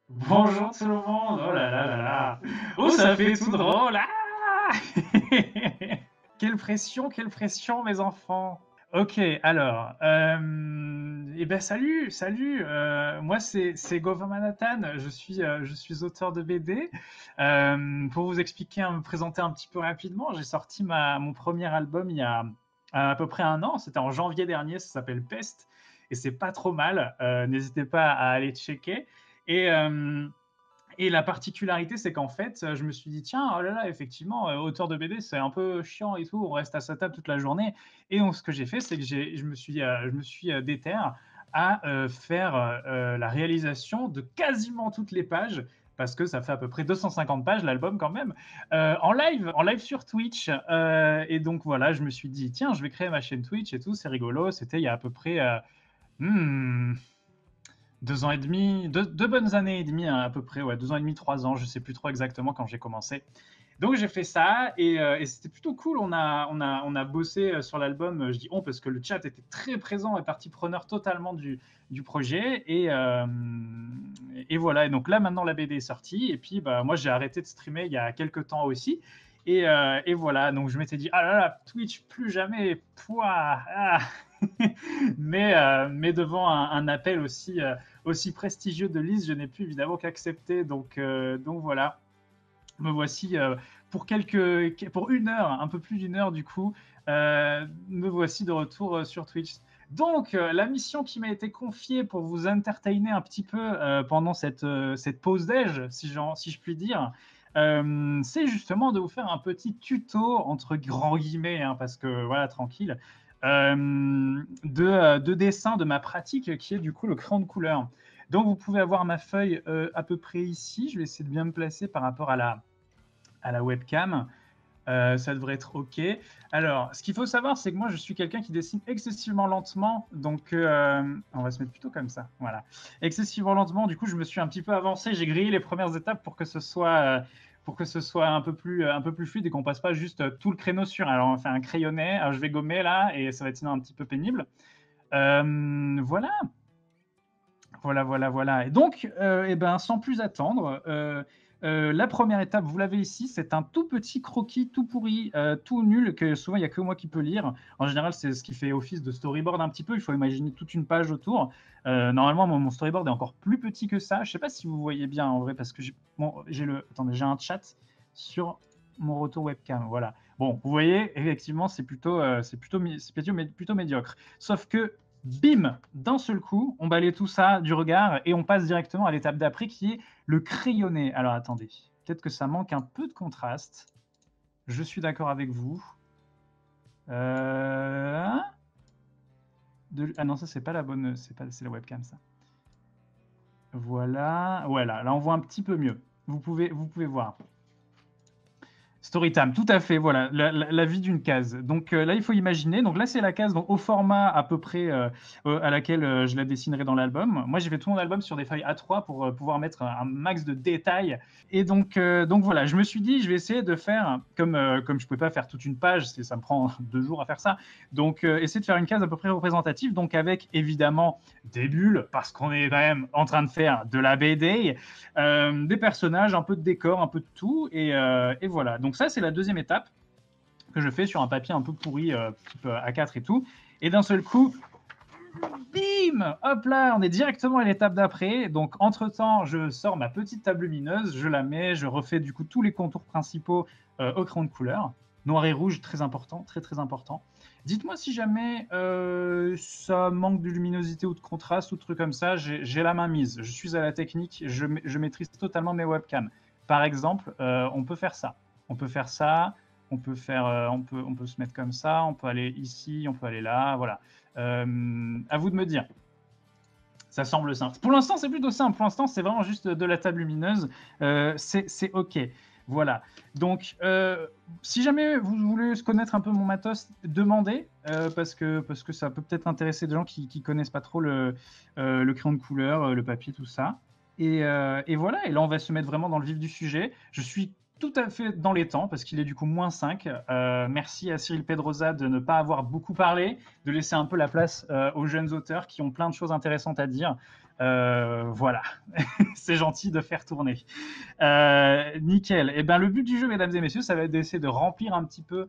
Bonjour tout le monde. Oh là là là là. Oh, ça fait tout drôle. Ah. Quelle pression, mes enfants. Ok, alors, eh ben salut, salut. Moi c'est Gauvin Manhattan. Je suis auteur de BD. Pour vous expliquer, me présenter un petit peu rapidement, j'ai sorti mon premier album il y a à peu près un an. C'était en janvier dernier. Ça s'appelle Peste et c'est pas trop mal. N'hésitez pas à aller checker. Et et la particularité, c'est qu'en fait, je me suis dit, tiens, oh là là, effectivement, auteur de BD, c'est un peu chiant et tout, on reste à sa table toute la journée. Et donc, ce que j'ai fait, c'est que je me suis déter à faire la réalisation de quasiment toutes les pages, parce que ça fait à peu près 250 pages, l'album quand même, en live sur Twitch. Et donc, voilà, je me suis dit, tiens, je vais créer ma chaîne Twitch et tout, c'est rigolo. C'était il y a à peu près hmm, 2 ans et demi, deux bonnes années et demie à peu près, ouais, 2 ans et demi, 3 ans, je sais plus trop exactement quand j'ai commencé. Donc j'ai fait ça et c'était plutôt cool. On a bossé sur l'album. Je dis on parce que le chat était très présent et partie preneur totalement du projet et voilà. Et donc là maintenant la BD est sortie et puis bah moi j'ai arrêté de streamer il y a quelques temps aussi. Et voilà, donc je m'étais dit, ah là là, Twitch, plus jamais, pouah, ah. Mais devant un appel aussi prestigieux de Lise, je n'ai pu évidemment qu'accepter. Donc voilà, me voici pour une heure, un peu plus d'une heure du coup, me voici de retour sur Twitch. Donc, la mission qui m'a été confiée pour vous entertainer un petit peu pendant cette pause déj, si je puis dire, c'est justement de vous faire un petit tuto, entre grands guillemets, hein, parce que voilà, tranquille, de dessin de ma pratique qui est du coup le crayon de couleur. Donc, vous pouvez avoir ma feuille à peu près ici. Je vais essayer de bien me placer par rapport à la webcam. Ça devrait être OK. Alors, ce qu'il faut savoir, c'est que moi, je suis quelqu'un qui dessine excessivement lentement. Donc, on va se mettre plutôt comme ça. Voilà. Excessivement lentement. Du coup, je me suis un petit peu avancé. J'ai grillé les premières étapes pour que ce soit un peu plus fluide et qu'on passe pas juste tout le créneau sur. Alors, on fait un crayonné. Alors, je vais gommer là et ça va être sinon un petit peu pénible. Voilà. Voilà, voilà, voilà. Et donc, eh ben, sans plus attendre, la première étape, vous l'avez ici, c'est un tout petit croquis, tout pourri, tout nul, que souvent il n'y a que moi qui peux lire. En général, c'est ce qui fait office de storyboard un petit peu. Il faut imaginer toute une page autour. Normalement, mon storyboard est encore plus petit que ça. Je ne sais pas si vous voyez bien en vrai, parce que attendez, j'ai un chat sur mon retour webcam. Voilà. Bon, vous voyez, effectivement, c'est plutôt médiocre. Sauf que bim, d'un seul coup, on balaye tout ça du regard et on passe directement à l'étape d'après qui est le crayonné. Alors attendez, peut-être que ça manque un peu de contraste. Je suis d'accord avec vous. Ah non, ça c'est pas la bonne, c'est la webcam ça. Voilà, voilà, là on voit un petit peu mieux. Vous pouvez voir. Storytime, tout à fait, voilà, la vie d'une case. Donc là, il faut imaginer, donc là, c'est la case donc, au format à peu près à laquelle je la dessinerai dans l'album. Moi, j'ai fait tout mon album sur des feuilles A3 pour pouvoir mettre un max de détails. Et donc voilà, je me suis dit, je vais essayer de faire, comme je ne peux pas faire toute une page, ça me prend 2 jours à faire ça, donc essayer de faire une case à peu près représentative, donc avec évidemment des bulles, parce qu'on est quand même en train de faire de la BD, des personnages, un peu de décor, un peu de tout, et voilà. Donc ça, c'est la deuxième étape que je fais sur un papier un peu pourri, type A4 et tout. Et d'un seul coup, bim, hop là, on est directement à l'étape d'après. Donc entre-temps, je sors ma petite table lumineuse, je la mets, je refais du coup tous les contours principaux au crayon de couleur. Noir et rouge, très important, très très important. Dites-moi si jamais ça manque de luminosité ou de contraste ou de trucs comme ça, j'ai la main mise. Je suis à la technique, je maîtrise totalement mes webcams. Par exemple, on peut faire ça. On peut faire ça, on peut se mettre comme ça, on peut aller ici, on peut aller là, voilà. À vous de me dire. Ça semble simple. Pour l'instant, c'est plutôt simple. Pour l'instant, c'est vraiment juste de la table lumineuse. C'est OK. Voilà. Donc, si jamais vous voulez connaître un peu mon matos, demandez, parce que ça peut peut-être intéresser des gens qui ne connaissent pas trop le crayon de couleur, le papier, tout ça. Et voilà. Et là, on va se mettre vraiment dans le vif du sujet. Je suis tout à fait dans les temps, parce qu'il est du coup -5. Merci à Cyril Pedrosa de ne pas avoir beaucoup parlé, de laisser un peu la place aux jeunes auteurs qui ont plein de choses intéressantes à dire. Voilà, c'est gentil de faire tourner. Nickel. Et ben, le but du jeu, mesdames et messieurs, ça va être d'essayer de remplir un petit peu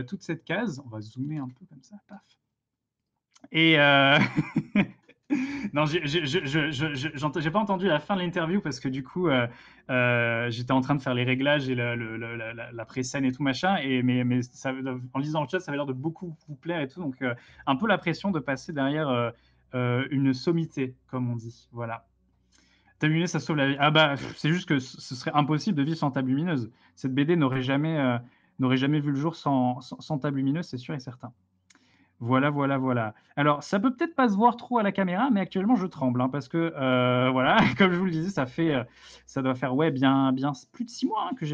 toute cette case. On va zoomer un peu comme ça, paf. Et non, j'ai pas entendu la fin de l'interview parce que du coup, j'étais en train de faire les réglages et la pré-scène et tout machin. Mais ça, en lisant le chat, ça avait l'air de beaucoup vous plaire et tout. Donc, un peu la pression de passer derrière une sommité, comme on dit. Voilà. Table lumineuse, ça sauve la vie. Ah bah, c'est juste que ce serait impossible de vivre sans table lumineuse. Cette BD n'aurait jamais vu le jour sans table lumineuse, c'est sûr et certain. Voilà, voilà, voilà. Alors, ça peut peut-être pas se voir trop à la caméra, mais actuellement, je tremble, hein, parce que, voilà, comme je vous le disais, ça doit faire, ouais, bien plus de 6 mois, hein, que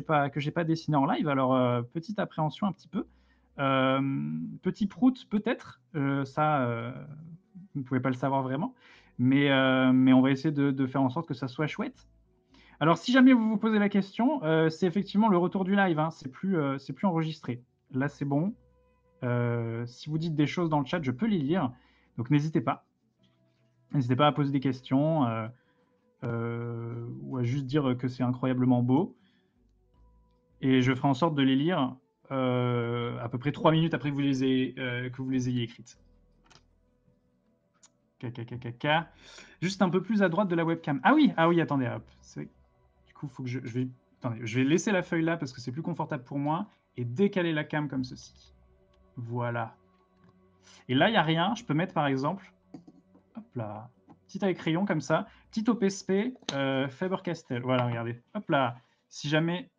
j'ai pas dessiné en live. Alors, petite appréhension un petit peu. Petit prout peut-être, ça, vous ne pouvez pas le savoir vraiment, mais on va essayer de faire en sorte que ça soit chouette. Alors, si jamais vous vous posez la question, c'est effectivement le retour du live, hein, c'est plus enregistré. Là, c'est bon. Si vous dites des choses dans le chat, je peux les lire. Donc n'hésitez pas. N'hésitez pas à poser des questions ou à juste dire que c'est incroyablement beau. Et je ferai en sorte de les lire à peu près 3 minutes après que vous les ayez écrites. Juste un peu plus à droite de la webcam. Ah oui, attendez, hop. Du coup, faut que attendez, je vais laisser la feuille là parce que c'est plus confortable pour moi et décaler la cam comme ceci. Voilà. Et là, il n'y a rien. Je peux mettre par exemple, hop là, petit avec crayon comme ça, petit OPSP Faber-Castell. Voilà, regardez. Hop là. Si jamais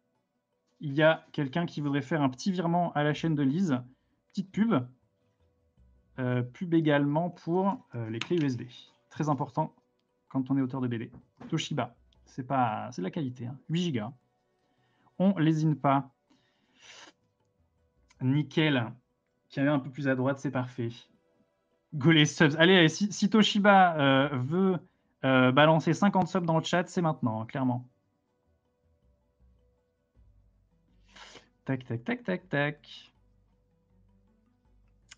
il y a quelqu'un qui voudrait faire un petit virement à la chaîne de Lise, petite pub. Pub également pour les clés USB. Très important quand on est auteur de BD. Toshiba, c'est de la qualité. Hein. 8 Go. On lésine pas. Nickel. Qui avait un peu plus à droite, c'est parfait. Go les subs. Allez, si Toshiba veut balancer 50 subs dans le chat, c'est maintenant, hein, clairement. Tac, tac, tac, tac, tac.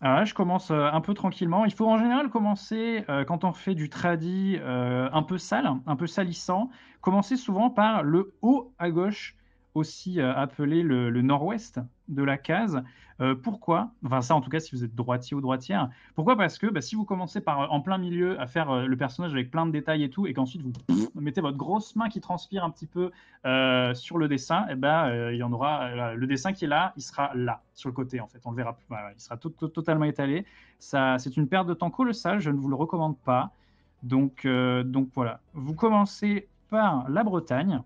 Alors là, je commence un peu tranquillement. Il faut en général commencer, quand on fait du tradi un peu sale, un peu salissant, commencer souvent par le haut à gauche, aussi appelé le nord-ouest de la case. Pourquoi? Enfin, ça, en tout cas, si vous êtes droitier ou droitière. Pourquoi? Parce que si vous commencez par en plein milieu à faire le personnage avec plein de détails et tout, et qu'ensuite vous mettez votre grosse main qui transpire un petit peu sur le dessin, il y en aura le dessin qui est là, il sera là sur le côté en fait, on le verra plus, il sera totalement étalé. Ça, c'est une perte de temps colossale, je ne vous le recommande pas. Donc voilà, vous commencez par la Bretagne,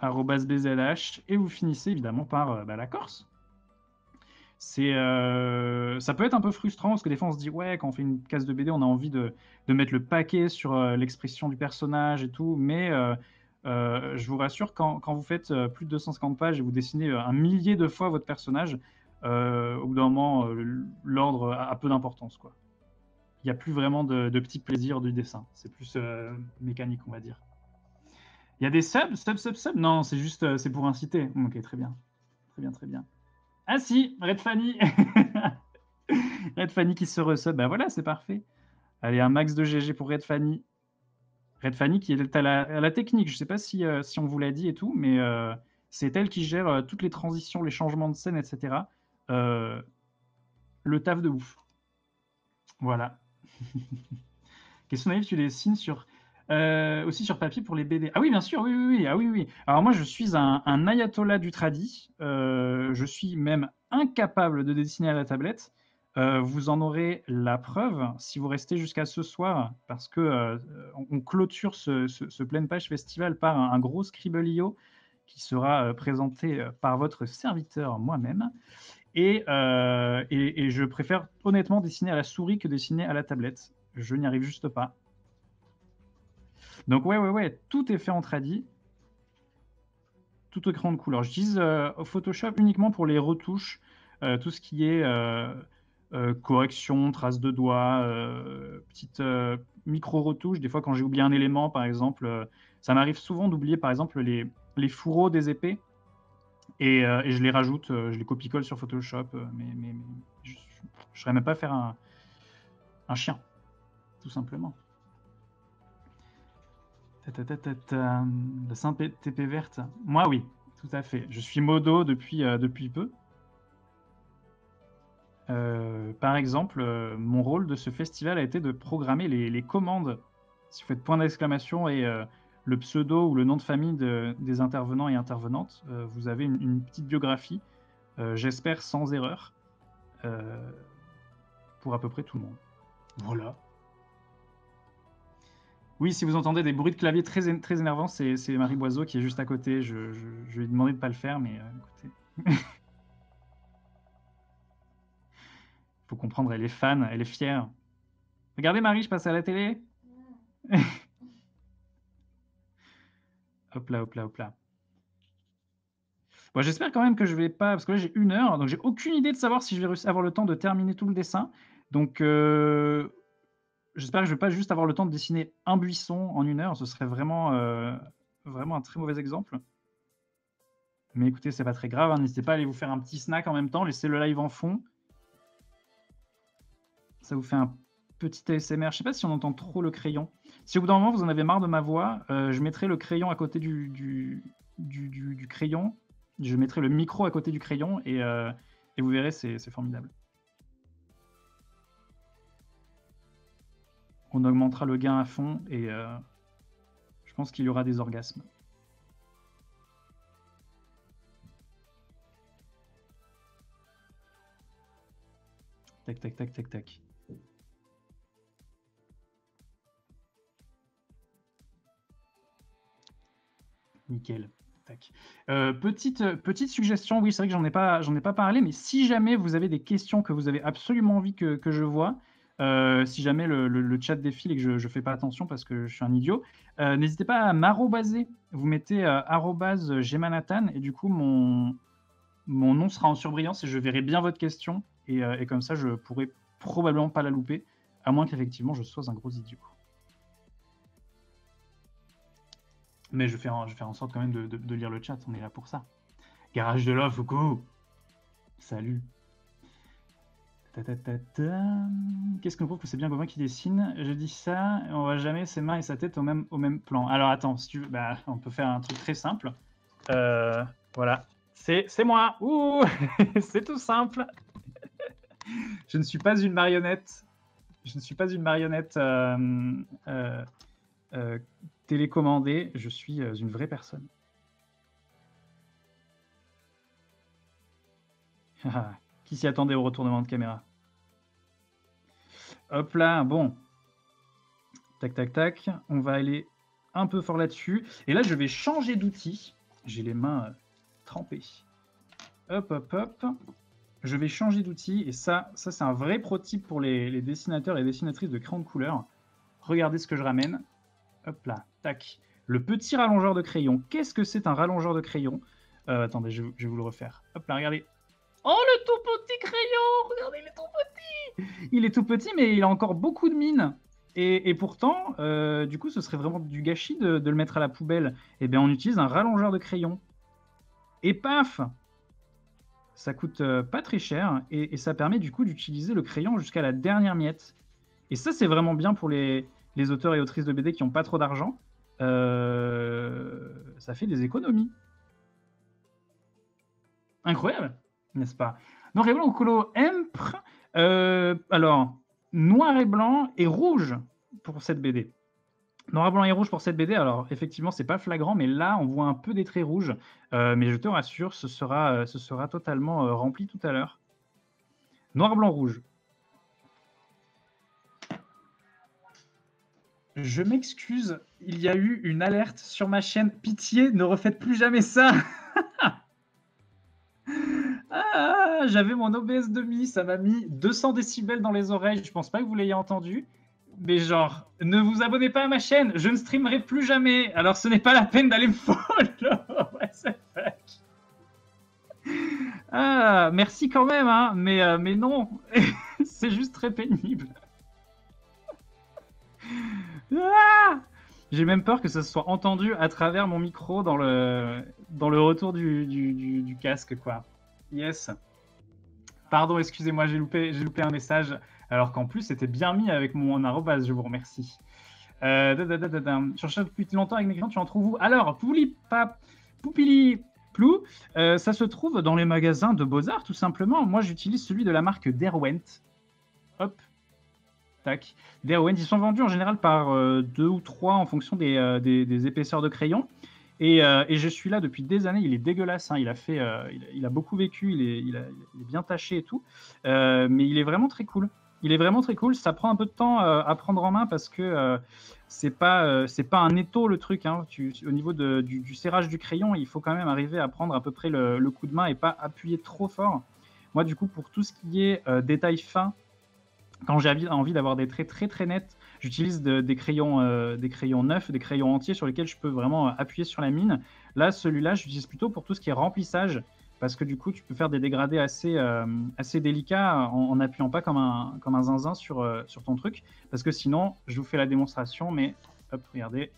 @bzh, et vous finissez évidemment par la Corse. Ça peut être un peu frustrant parce que des fois on se dit ouais, quand on fait une case de BD on a envie de mettre le paquet sur l'expression du personnage et tout, mais je vous rassure, quand vous faites plus de 250 pages et vous dessinez un millier de fois votre personnage, au bout d'un moment l'ordre a peu d'importance, quoi. Il n'y a plus vraiment de petits plaisirs du dessin, c'est plus mécanique, on va dire. Il y a des subs? Non, c'est juste c'est pour inciter. Ok, très bien, très bien, très bien. Ah si, Red Fanny. Red Fanny qui se resub, bah voilà, c'est parfait. Allez, un max de GG pour Red Fanny. Red Fanny qui est à la technique, je sais pas si on vous l'a dit et tout, mais c'est elle qui gère toutes les transitions, les changements de scène, etc. Le taf de ouf. Voilà. Question naïve, tu dessines aussi sur papier pour les BD. Ah oui, bien sûr, oui, oui, oui. Ah oui, oui. Alors moi, je suis un ayatollah du tradi. Je suis même incapable de dessiner à la tablette. Vous en aurez la preuve si vous restez jusqu'à ce soir, parce que on clôture ce pleine page festival par un gros Scribblio qui sera présenté par votre serviteur moi-même. Et je préfère honnêtement dessiner à la souris que dessiner à la tablette. Je n'y arrive juste pas. Donc ouais, tout est fait en tradi, tout au crayon de couleur. J'utilise Photoshop uniquement pour les retouches, tout ce qui est correction, traces de doigts, petites micro-retouches. Des fois, quand j'ai oublié un élément, par exemple, ça m'arrive souvent d'oublier, par exemple, les fourreaux des épées, et je les rajoute, je les copie-colle sur Photoshop, mais je ne saurais même pas faire un chien. tout simplement. La simple TP verte. Moi, oui, tout à fait. Je suis modo depuis peu. Par exemple, mon rôle de ce festival a été de programmer les commandes. Si vous faites point d'exclamation et le pseudo ou le nom de famille des intervenants et intervenantes, vous avez une petite biographie, j'espère sans erreur, pour à peu près tout le monde. Voilà. Oui, si vous entendez des bruits de clavier très énervants, c'est Marie Boiseau qui est juste à côté. Je lui ai demandé de ne pas le faire, mais écoutez. Faut comprendre, elle est fan, elle est fière. Regardez Marie, je passe à la télé. Hop là, hop là, hop là. Bon, j'espère quand même que je vais pas... Parce que là, j'ai 1 heure, donc j'ai aucune idée de savoir si je vais avoir le temps de terminer tout le dessin. Donc, j'espère que je vais pas juste avoir le temps de dessiner un buisson en 1 heure. Ce serait vraiment un très mauvais exemple. Mais écoutez, c'est pas très grave. Hein. N'hésitez pas à aller vous faire un petit snack en même temps. Laissez le live en fond. Ça vous fait un petit ASMR. Je sais pas si on entend trop le crayon. Si au bout d'un moment, vous en avez marre de ma voix, je mettrai le crayon à côté du crayon. Je mettrai le micro à côté du crayon et vous verrez, c'est formidable. On augmentera le gain à fond et je pense qu'il y aura des orgasmes. Tac, tac, tac, tac, tac. Nickel. Tac. Petite suggestion, oui, c'est vrai que j'en ai pas parlé, mais si jamais vous avez des questions que vous avez absolument envie que je vois, si jamais le chat défile et que je fais pas attention parce que je suis un idiot, n'hésitez pas à m'arrobaser. Vous mettez @gemanathan et du coup mon nom sera en surbrillance et je verrai bien votre question et comme ça je pourrai probablement pas la louper, à moins qu'effectivement je sois un gros idiot. Mais je vais faire en sorte quand même de lire le chat, on est là pour ça. Garage de Love, coucou. Salut. Qu'est-ce qu'on prouve que c'est bien Gauvin qui dessine? Je dis ça, on voit jamais ses mains et sa tête au même plan. Alors attends, si tu veux, on peut faire un truc très simple. Voilà, c'est moi. Ouh, c'est tout simple. Je ne suis pas une marionnette. Je ne suis pas une marionnette télécommandée. Je suis une vraie personne. Qui s'y attendait au retournement de caméra? Hop là, bon. Tac, tac, tac. On va aller un peu fort là-dessus. Et là, je vais changer d'outil. J'ai les mains trempées. Hop, hop, hop. Je vais changer d'outil. Et ça c'est un vrai pro tip pour les dessinateurs et dessinatrices de crayons de couleur. Regardez ce que je ramène. Hop là, tac. Le petit rallongeur de crayon. Qu'est-ce que c'est un rallongeur de crayon? Attendez, je vais vous le refaire. Hop là, regardez. Oh, le tout petit crayon! Regardez, il est tout petit! Il est tout petit, mais il a encore beaucoup de mine. Et pourtant, du coup, ce serait vraiment du gâchis de le mettre à la poubelle. Eh bien, on utilise un rallongeur de crayon. Et paf! Ça coûte pas très cher. Et ça permet du coup d'utiliser le crayon jusqu'à la dernière miette. Et ça, c'est vraiment bien pour les auteurs et autrices de BD qui n'ont pas trop d'argent. Ça fait des économies. Incroyable! N'est-ce pas? Noir et blanc ou colo empr. Alors, noir et blanc et rouge pour cette BD. Noir, blanc et rouge pour cette BD. Alors, effectivement, c'est pas flagrant, mais là, on voit un peu des traits rouges. Mais je te rassure, ce sera totalement rempli tout à l'heure. Noir, blanc, rouge. Je m'excuse, il y a eu une alerte sur ma chaîne. Pitié, ne refaites plus jamais ça. Ah, j'avais mon OBS demi, ça m'a mis 200 décibels dans les oreilles. Je pense pas que vous l'ayez entendu. Mais genre, ne vous abonnez pas à ma chaîne, je ne streamerai plus jamais. Alors ce n'est pas la peine d'aller me follow. What the fuck. Ah, merci quand même, hein. Mais non, c'est juste très pénible. Ah, j'ai même peur que ça soit entendu à travers mon micro dans le retour du casque, quoi. Yes. Pardon, excusez-moi, j'ai loupé un message. Alors qu'en plus, c'était bien mis avec mon arrobase, je vous remercie. Sur chat depuis longtemps avec mes clients, tu en trouves où? Alors, Poupili Plou, ça se trouve dans les magasins de Beaux-Arts, tout simplement. Moi, j'utilise celui de la marque Derwent. Hop, tac. Derwent, ils sont vendus en général par 2 ou 3 en fonction des épaisseurs de crayon. Et je suis là depuis des années. Il est dégueulasse, hein. Il a beaucoup vécu, il est bien taché et tout. Mais il est vraiment très cool. Il est vraiment très cool. Ça prend un peu de temps à prendre en main parce que c'est pas un étau le truc, hein. Au niveau du serrage du crayon, il faut quand même arriver à prendre à peu près le coup de main et pas appuyer trop fort. Moi, du coup, pour tout ce qui est détail fin, quand j'ai envie d'avoir des traits très très nets, j'utilise des crayons neufs, des crayons entiers sur lesquels je peux vraiment appuyer sur la mine. Là, celui-là, j'utilise plutôt pour tout ce qui est remplissage, parce que du coup, tu peux faire des dégradés assez délicats en appuyant pas comme un zinzin sur ton truc, parce que sinon, je vous fais la démonstration, mais hop, regardez,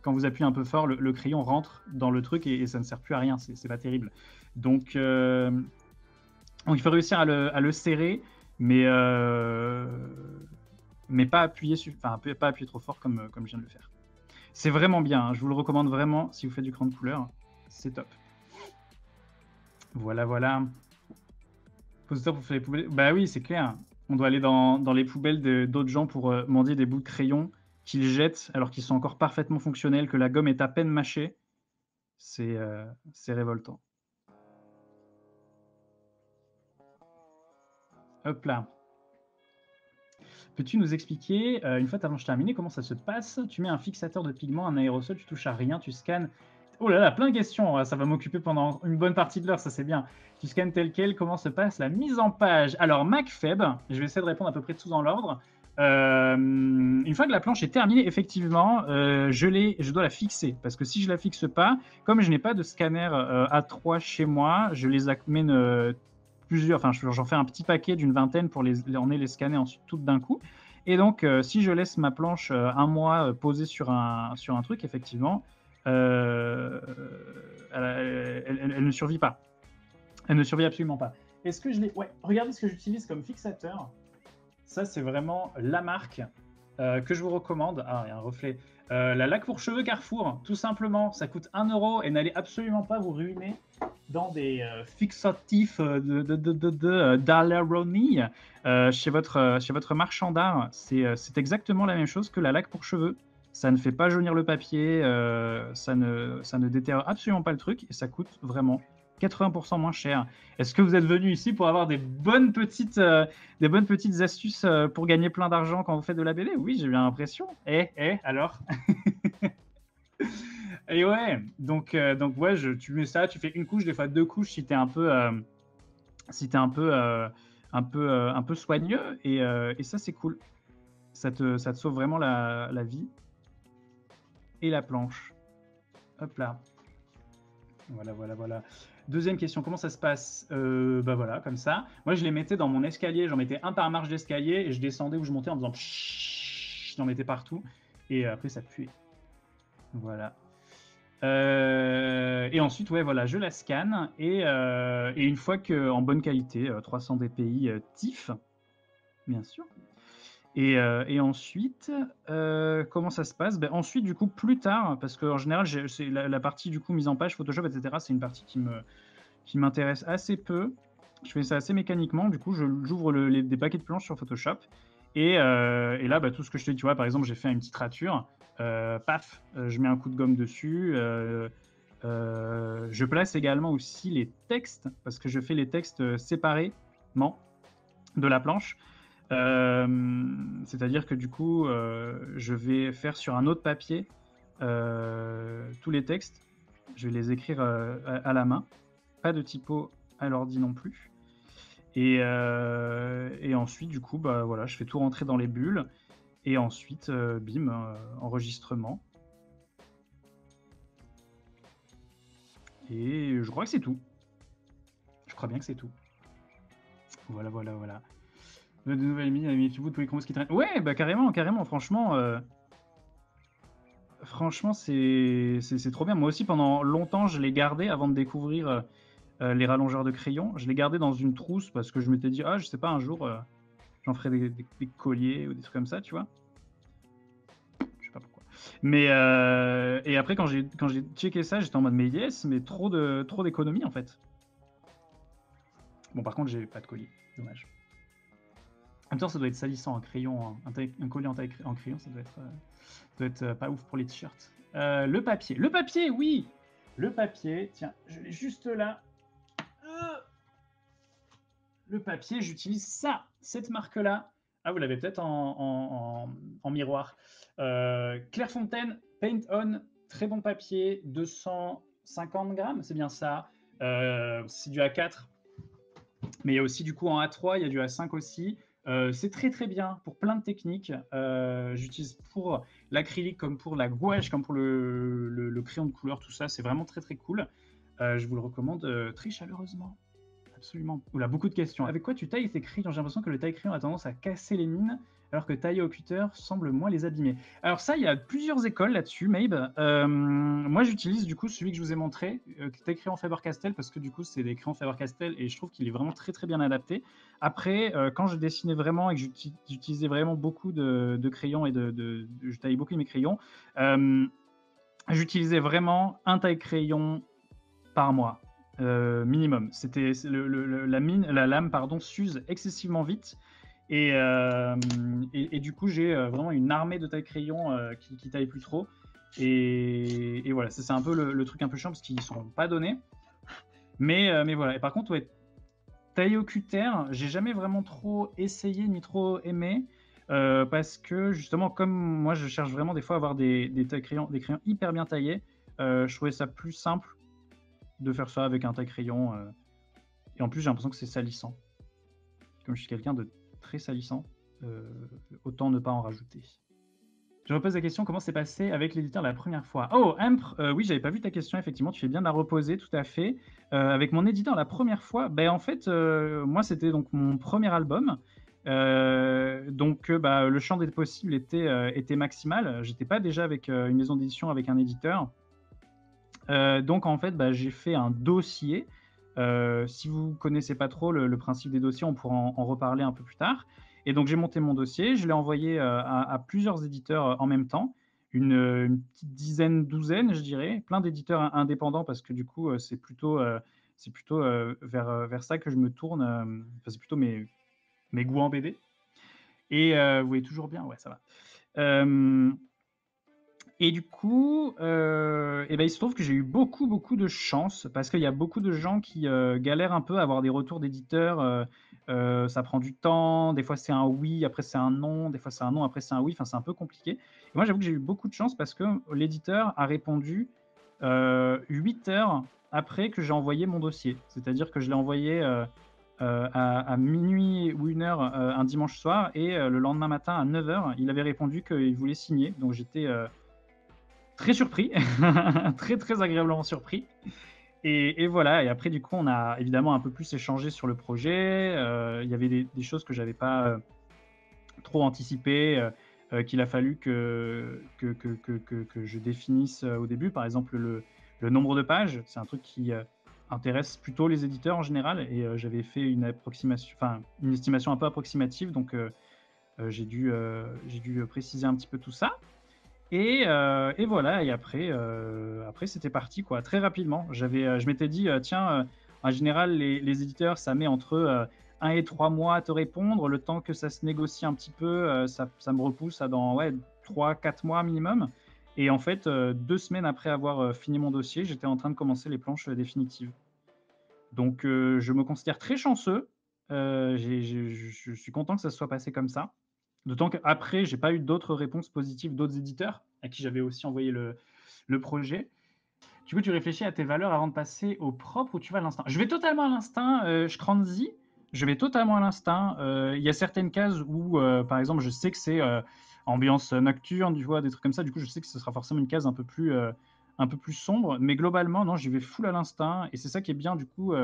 quand vous appuyez un peu fort, le crayon rentre dans le truc et ça ne sert plus à rien, c'est pas terrible. Donc, il faut réussir à le serrer, mais pas appuyer trop fort comme je viens de le faire. C'est vraiment bien, hein. Je vous le recommande vraiment si vous faites du crayon de couleur, c'est top. Voilà, voilà. Positeur pour faire les poubelles. Bah oui, c'est clair. On doit aller dans les poubelles d'autres gens pour mendier des bouts de crayon qu'ils jettent alors qu'ils sont encore parfaitement fonctionnels, que la gomme est à peine mâchée. C'est révoltant. Hop là. Peux-tu nous expliquer, une fois ta planche terminée, comment ça se passe? Tu mets un fixateur de pigment, un aérosol, tu touches à rien, tu scannes. Oh là là, plein de questions, ça va m'occuper pendant une bonne partie de l'heure, ça c'est bien. Tu scannes tel quel, comment se passe la mise en page? Alors, MacFeb, je vais essayer de répondre à peu près tout dans l'ordre. Une fois que la planche est terminée, effectivement, je dois la fixer. Parce que si je la fixe pas, comme je n'ai pas de scanner A3 chez moi, je les amène plusieurs, enfin j'en fais un petit paquet d'une vingtaine pour emmener les scanner ensuite toutes d'un coup. Et donc, si je laisse ma planche un mois posée sur un truc, effectivement, elle ne survit pas. Elle ne survit absolument pas. Est-ce que je l'ai... Ouais, regardez ce que j'utilise comme fixateur. Ça, c'est vraiment la marque que je vous recommande. Ah, il y a un reflet. La laque pour cheveux Carrefour, tout simplement. Ça coûte 1 € et n'allez absolument pas vous ruiner dans des fixatifs d'Aleroni chez votre marchand d'art. C'est exactement la même chose que la laque pour cheveux. Ça ne fait pas jaunir le papier, ça ne détériore absolument pas le truc et ça coûte vraiment 80% moins cher. Est-ce que vous êtes venu ici pour avoir des bonnes petites astuces pour gagner plein d'argent quand vous faites de la BD? Oui, j'ai bien l'impression. Alors Et ouais, donc ouais, tu mets ça, tu fais une couche, des fois 2 couches si t'es un peu soigneux et ça c'est cool. Ça te sauve vraiment la vie et la planche. Hop là. Voilà. Deuxième question, comment ça se passe? Bah voilà, comme ça. Moi, je les mettais dans mon escalier, j'en mettais un par marche d'escalier et je descendais ou je montais en faisant j'en mettais partout et après ça puait. Voilà. Et ensuite, ouais, voilà, je la scanne et une fois que en bonne qualité, 300 dpi TIFF, bien sûr. Et ensuite, comment ça se passe? Ben, ensuite, du coup, plus tard, parce qu'en général, c'est la partie du coup mise en page, Photoshop, etc. C'est une partie qui m'intéresse assez peu. Je fais ça assez mécaniquement. Du coup, j'ouvre des paquets de planches sur Photoshop. Et là, bah, tout ce que je te dis, tu vois, par exemple, j'ai fait une petite rature. Paf, je mets un coup de gomme dessus. Je place également aussi les textes, parce que je fais les textes séparément de la planche. C'est-à-dire que du coup, je vais faire sur un autre papier tous les textes. Je vais les écrire à la main. Pas de typo à l'ordi non plus. Et ensuite, du coup, bah, voilà, je fais tout rentrer dans les bulles. Et ensuite, bim, enregistrement. Et je crois que c'est tout. Je crois bien que c'est tout. Voilà. De nouvelles mines, les petits bouts de polychromos qui traînent. Ouais, bah carrément. Franchement, c'est trop bien. Moi aussi, pendant longtemps, je l'ai gardé avant de découvrir les rallongeurs de crayon. Je l'ai gardé dans une trousse parce que je m'étais dit, ah, je sais pas, un jour, j'en ferai des colliers ou des trucs comme ça, tu vois. Je sais pas pourquoi. Mais et après quand j'ai checké ça, j'étais en mode mais yes, mais trop d'économie en fait. Bon par contre j'ai pas de collier, dommage. En même temps ça doit être salissant un crayon, un collier en crayon, ça doit être pas ouf pour les t-shirts. Le papier, oui. Le papier, tiens, je l'ai juste là. Le papier, j'utilise ça, cette marque-là. Ah, vous l'avez peut-être en miroir. Clairefontaine, Paint On, très bon papier, 250 grammes, c'est bien ça. C'est du A4, mais il y a aussi du coup en A3, il y a du A5 aussi. C'est très très bien pour plein de techniques. J'utilise pour l'acrylique comme pour la gouache, comme pour le crayon de couleur, tout ça. C'est vraiment très très cool. Je vous le recommande très chaleureusement. Absolument. Oula, beaucoup de questions. Avec quoi tu tailles tes crayons? J'ai l'impression que le taille-crayon a tendance à casser les mines, alors que tailler au cutter semble moins les abîmer. Alors ça, il y a plusieurs écoles là-dessus, Mabe. Moi, j'utilise du coup celui que je vous ai montré, taille-crayon Faber-Castell, parce que du coup, c'est des crayons Faber-Castell, et je trouve qu'il est vraiment très très bien adapté. Après, quand je dessinais vraiment et que j'utilisais vraiment beaucoup de crayons et je taillais beaucoup mes crayons, j'utilisais vraiment un taille-crayon par mois. Minimum. C'était la lame pardon, s'use excessivement vite. Et du coup, j'ai vraiment une armée de taille-crayon qui taille plus trop. Et voilà, c'est un peu le truc un peu chiant parce qu'ils ne sont pas donnés. Mais voilà. Et par contre, ouais, tailler au cutter, j'ai jamais vraiment trop essayé ni trop aimé. Parce que justement, comme moi, je cherche vraiment des fois à avoir des crayons hyper bien taillés, je trouvais ça plus simple de faire ça avec un taille-crayon. Et en plus, j'ai l'impression que c'est salissant. Comme je suis quelqu'un de très salissant, autant ne pas en rajouter. Je repose la question, comment s'est passé avec l'éditeur la première fois? Oh, Empr, oui, j'avais pas vu ta question, effectivement, tu fais bien de la reposer, tout à fait. Avec mon éditeur la première fois, ben, en fait, moi, c'était donc mon premier album. Donc, le champ des possibles était maximal. J'étais pas déjà avec une maison d'édition, avec un éditeur. Donc en fait, j'ai fait un dossier. Si vous connaissez pas trop le principe des dossiers, on pourra en reparler un peu plus tard. Et donc j'ai monté mon dossier, je l'ai envoyé à plusieurs éditeurs en même temps, une petite dizaine, douzaine, je dirais, plein d'éditeurs indépendants parce que du coup c'est plutôt vers ça que je me tourne. Enfin, c'est plutôt mes goûts en BD. Et vous voyez toujours bien, ouais, ça va. Et du coup, il se trouve que j'ai eu beaucoup, beaucoup de chance parce qu'il y a beaucoup de gens qui galèrent un peu à avoir des retours d'éditeurs. Ça prend du temps. Des fois, c'est un oui, après c'est un non. Des fois, c'est un non, après c'est un oui. Enfin, c'est un peu compliqué. Et moi, j'avoue que j'ai eu beaucoup de chance parce que l'éditeur a répondu 8 heures après que j'ai envoyé mon dossier. C'est-à-dire que je l'ai envoyé à minuit ou 1 heure un dimanche soir et le lendemain matin à 9 heures, il avait répondu qu'il voulait signer. Donc, j'étais très surpris, très très agréablement surpris. Et voilà, et après du coup on a évidemment un peu plus échangé sur le projet. Il y avait des choses que j'avais pas trop anticipées, qu'il a fallu que je définisse au début. Par exemple le nombre de pages, c'est un truc qui intéresse plutôt les éditeurs en général, et j'avais fait une estimation un peu approximative, donc j'ai dû préciser un petit peu tout ça. Et voilà, et après c'était parti, quoi, très rapidement. Je m'étais dit, tiens, en général, les éditeurs, ça met entre 1 et 3 mois à te répondre. Le temps que ça se négocie un petit peu, ça me repousse à dans 3-4 mois minimum. Et en fait, 2 semaines après avoir fini mon dossier, j'étais en train de commencer les planches définitives. Donc, je me considère très chanceux. Je suis content que ça se soit passé comme ça. D'autant qu'après, j'ai pas eu d'autres réponses positives d'autres éditeurs à qui j'avais aussi envoyé le projet. Du coup, tu réfléchis à tes valeurs avant de passer au propre ou tu vas à l'instinct? Je vais totalement à l'instinct, Schranzi. Je vais totalement à l'instinct. Il y a certaines cases où, par exemple, je sais que c'est ambiance nocturne, tu vois, des trucs comme ça. Du coup, je sais que ce sera forcément une case un peu plus sombre. Mais globalement, non, j'y vais full à l'instinct. Et c'est ça qui est bien, du coup,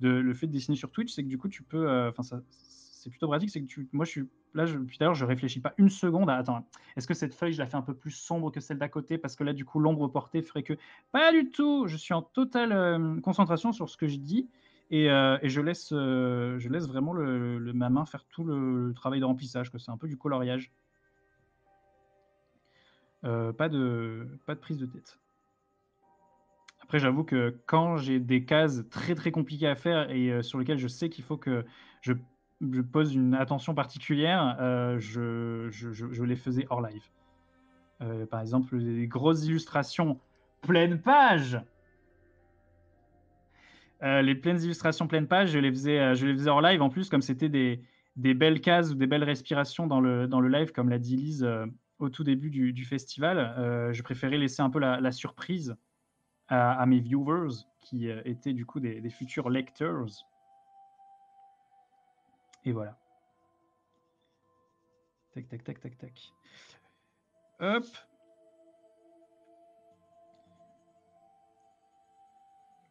le fait de dessiner sur Twitch, c'est que du coup, tu peux. C'est plutôt pratique. C'est que moi, depuis tout à l'heure, je réfléchis pas une seconde à attends, est-ce que cette feuille, je la fais un peu plus sombre que celle d'à côté parce que là, du coup, l'ombre portée ferait que. Pas du tout. Je suis en totale concentration sur ce que je dis. et je laisse vraiment ma main faire tout le travail de remplissage, que c'est un peu du coloriage. Pas de prise de tête. Après, j'avoue que quand j'ai des cases très, très compliquées à faire et sur lesquelles je sais qu'il faut que je pose une attention particulière, je les faisais hors live. Par exemple, les grosses illustrations pleine page! Les pleines illustrations pleine page, je les faisais hors live. En plus, comme c'était des belles cases ou des belles respirations dans le live, comme l'a dit Lise, au tout début du festival, je préférais laisser un peu la surprise à mes viewers qui étaient du coup des futurs lecteurs. Et voilà. Tac, tac, tac, tac, tac. Hop.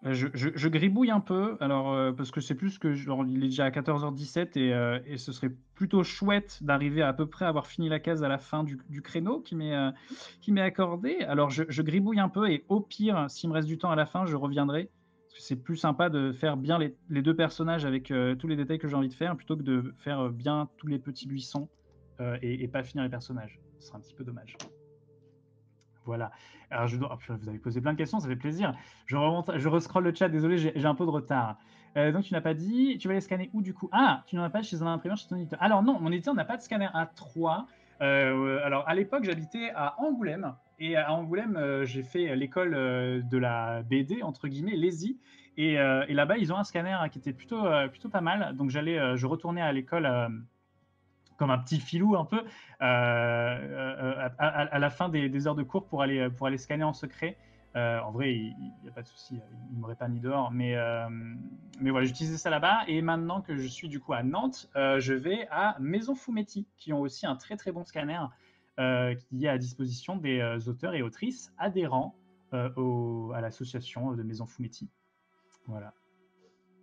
Je gribouille un peu, alors parce que c'est plus que genre, il est déjà à 14h17 et ce serait plutôt chouette d'arriver à peu près à avoir fini la case à la fin du créneau qui m'est accordé. Alors je gribouille un peu et au pire, s'il me reste du temps à la fin, je reviendrai. Parce que c'est plus sympa de faire bien les deux personnages avec tous les détails que j'ai envie de faire, plutôt que de faire bien tous les petits buissons et pas finir les personnages. Ce serait un petit peu dommage. Voilà. Alors, vous avez posé plein de questions, ça fait plaisir. Je rescrolle le chat, désolé, j'ai un peu de retard. Donc, tu n'as pas dit, tu vas les scanner où du coup? Ah, tu n'en as pas chez un imprimeur, chez ton éditeur. Alors non, mon éditeur n'a pas de scanner A3. Alors, à l'époque, j'habitais à Angoulême. Et à Angoulême, j'ai fait l'école de la BD, entre guillemets, Lazy. Et là-bas, ils ont un scanner qui était plutôt pas mal. Donc, je retournais à l'école comme un petit filou un peu à la fin des heures de cours pour aller scanner en secret. En vrai, il n'y a pas de souci, il ne m'aurait pas mis dehors. Mais voilà, j'utilisais ça là-bas. Et maintenant que je suis du coup à Nantes, je vais à Maison Fumetti, qui ont aussi un très très bon scanner qui est à disposition des auteurs et autrices adhérents à l'association de Maison Fumetti. Voilà.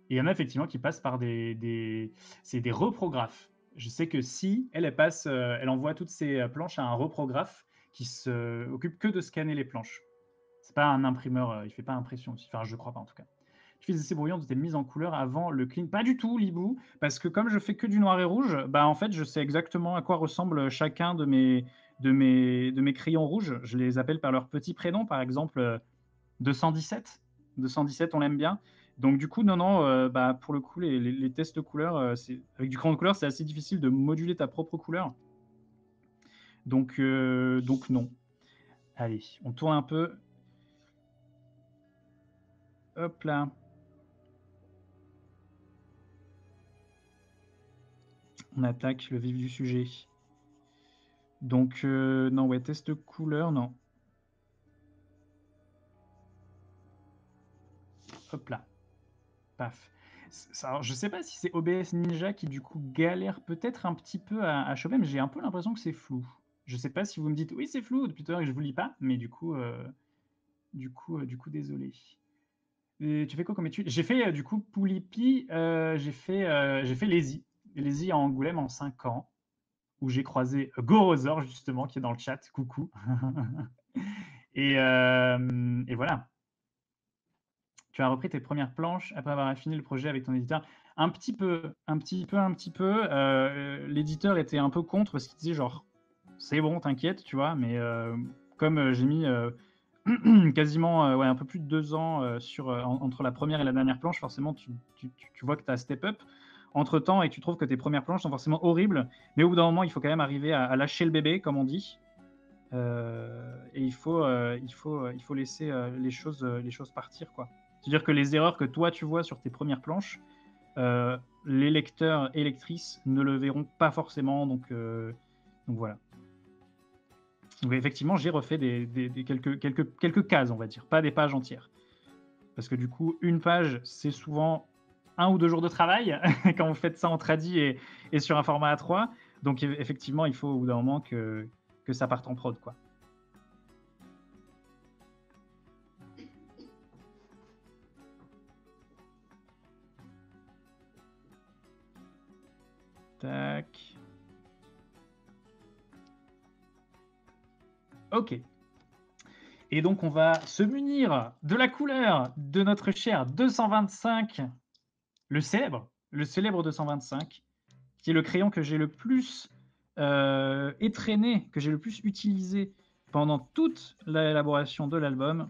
Et il y en a effectivement qui passent par c'est des reprographes. Je sais que si elle envoie toutes ses planches à un reprographe qui se occupe que de scanner les planches. C'est pas un imprimeur, il fait pas impression aussi. Enfin, je crois pas en tout cas. Tu fais ces brouillons de tes mises en couleur avant le clean. Pas du tout, Libou, parce que comme je fais que du noir et rouge, bah en fait, je sais exactement à quoi ressemble chacun de mes crayons rouges. Je les appelle par leur petit prénom, par exemple 217. 217, on l'aime bien. Donc du coup, non, bah, pour le coup, les tests de couleurs, avec du crayon de couleur, c'est assez difficile de moduler ta propre couleur. Donc non. Allez, on tourne un peu. Hop là. On attaque le vif du sujet. Donc non, ouais, test couleur, non. Hop là. Paf. Alors, je sais pas si c'est OBS Ninja qui du coup galère peut-être un petit peu à choper, mais j'ai un peu l'impression que c'est flou. Je sais pas si vous me dites oui c'est flou depuis tout à l'heure que je vous lis pas, mais du coup désolé. Et tu fais quoi comme étude? J'ai fait du coup Poulipi, j'ai fait Lazy. Lazy à Angoulême en 5 ans, où j'ai croisé Gorosor justement qui est dans le chat. Coucou. Et voilà. Tu as repris tes premières planches après avoir fini le projet avec ton éditeur. Un petit peu. L'éditeur était un peu contre parce qu'il disait genre, c'est bon, t'inquiète, tu vois, mais comme j'ai mis quasiment ouais, un peu plus de 2 ans entre la première et la dernière planche, forcément, tu vois que tu as step up entre-temps et tu trouves que tes premières planches sont forcément horribles, mais au bout d'un moment, il faut quand même arriver à lâcher le bébé, comme on dit. Et il faut laisser les choses partir, quoi. C'est-à-dire que les erreurs que toi tu vois sur tes premières planches, les lecteurs et lectrices ne le verront pas forcément, donc voilà. Donc effectivement, j'ai refait quelques cases, on va dire, pas des pages entières. Parce que du coup, une page, c'est souvent 1 ou 2 jours de travail quand vous faites ça en tradi et sur un format A3. Donc effectivement, il faut au bout d'un moment que ça parte en prod, quoi. Tac. Ok. Et donc, on va se munir de la couleur de notre cher 225 le célèbre 225, qui est le crayon que j'ai le plus étrenné, que j'ai le plus utilisé pendant toute l'élaboration de l'album,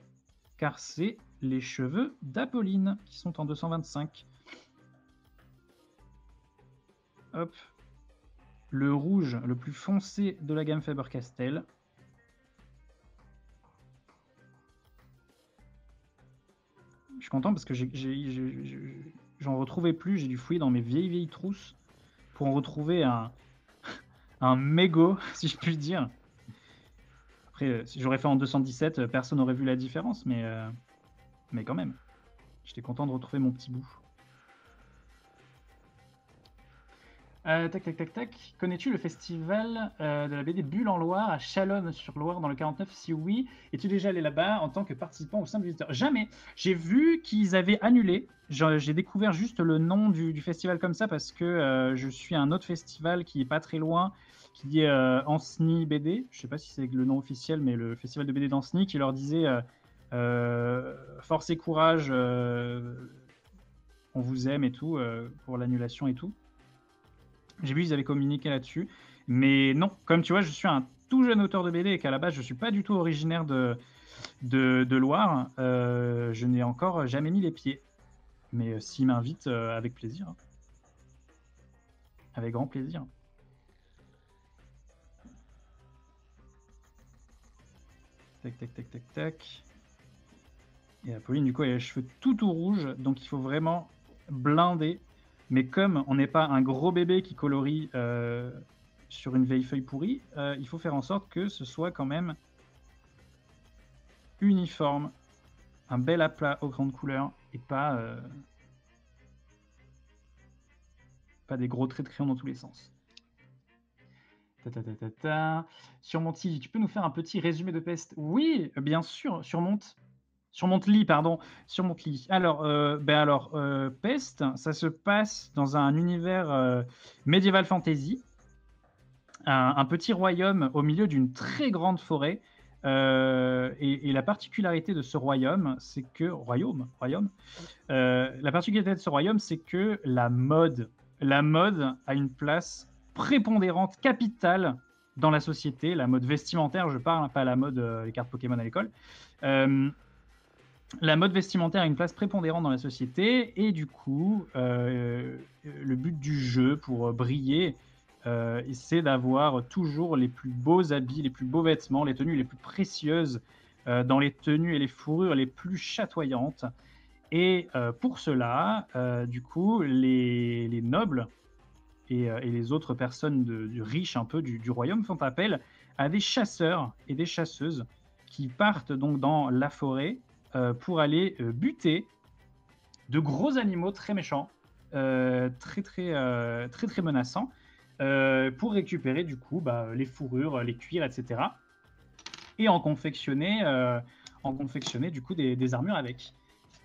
car c'est les cheveux d'Apolline qui sont en 225. Hop. Le rouge le plus foncé de la gamme Faber-Castell. Je suis content parce que j'en retrouvais plus. J'ai dû fouiller dans mes vieilles trousses pour en retrouver un mégot, si je puis dire. Après, si j'aurais fait en 217, personne n'aurait vu la différence, mais quand même. J'étais content de retrouver mon petit bout. Tac. Connais-tu le festival de la BD Bulle en Loire à Chalonnes-sur-Loire dans le 49? Si oui, es-tu déjà allé là-bas en tant que participant ou simple visiteur? Jamais. J'ai vu qu'ils avaient annulé. J'ai découvert juste le nom du festival comme ça parce que je suis à un autre festival qui est pas très loin, qui est Anceny BD. Je sais pas si c'est le nom officiel, mais le festival de BD d'Anceny qui leur disait force et courage, on vous aime et tout pour l'annulation et tout. J'ai vu qu'ils avaient communiqué là-dessus. Mais non, comme tu vois, je suis un tout jeune auteur de BD et qu'à la base, je ne suis pas du tout originaire de Loire. Je n'ai encore jamais mis les pieds. Mais s'ils m'invitent, avec plaisir. Avec grand plaisir. Tac. Et Apolline, du coup, elle a les cheveux tout rouges. Donc, il faut vraiment blinder. Mais comme on n'est pas un gros bébé qui colorie sur une vieille feuille pourrie, il faut faire en sorte que ce soit quand même uniforme, un bel aplat aux grandes couleurs et pas des gros traits de crayon dans tous les sens. Sur Monty, tu peux nous faire un petit résumé de Peste? Oui, bien sûr, sur Montely, pardon. Sur Montely. Alors, Peste, ça se passe dans un univers médiéval fantasy. Un petit royaume au milieu d'une très grande forêt. Et la particularité de ce royaume, c'est que... la particularité de ce royaume, c'est que la mode a une place prépondérante, capitale dans la société. La mode vestimentaire, je parle, pas la mode les cartes Pokémon à l'école. La mode vestimentaire a une place prépondérante dans la société et du coup, le but du jeu pour briller, c'est d'avoir toujours les plus beaux habits, les plus beaux vêtements, les tenues les plus précieuses, dans les tenues et les fourrures les plus chatoyantes. Et pour cela, du coup, les nobles et les autres personnes du riche un peu du royaume font appel à des chasseurs et des chasseuses qui partent donc dans la forêt pour aller buter de gros animaux très méchants, très menaçants, pour récupérer du coup les fourrures, les cuirs, etc. Et en confectionner du coup des armures avec.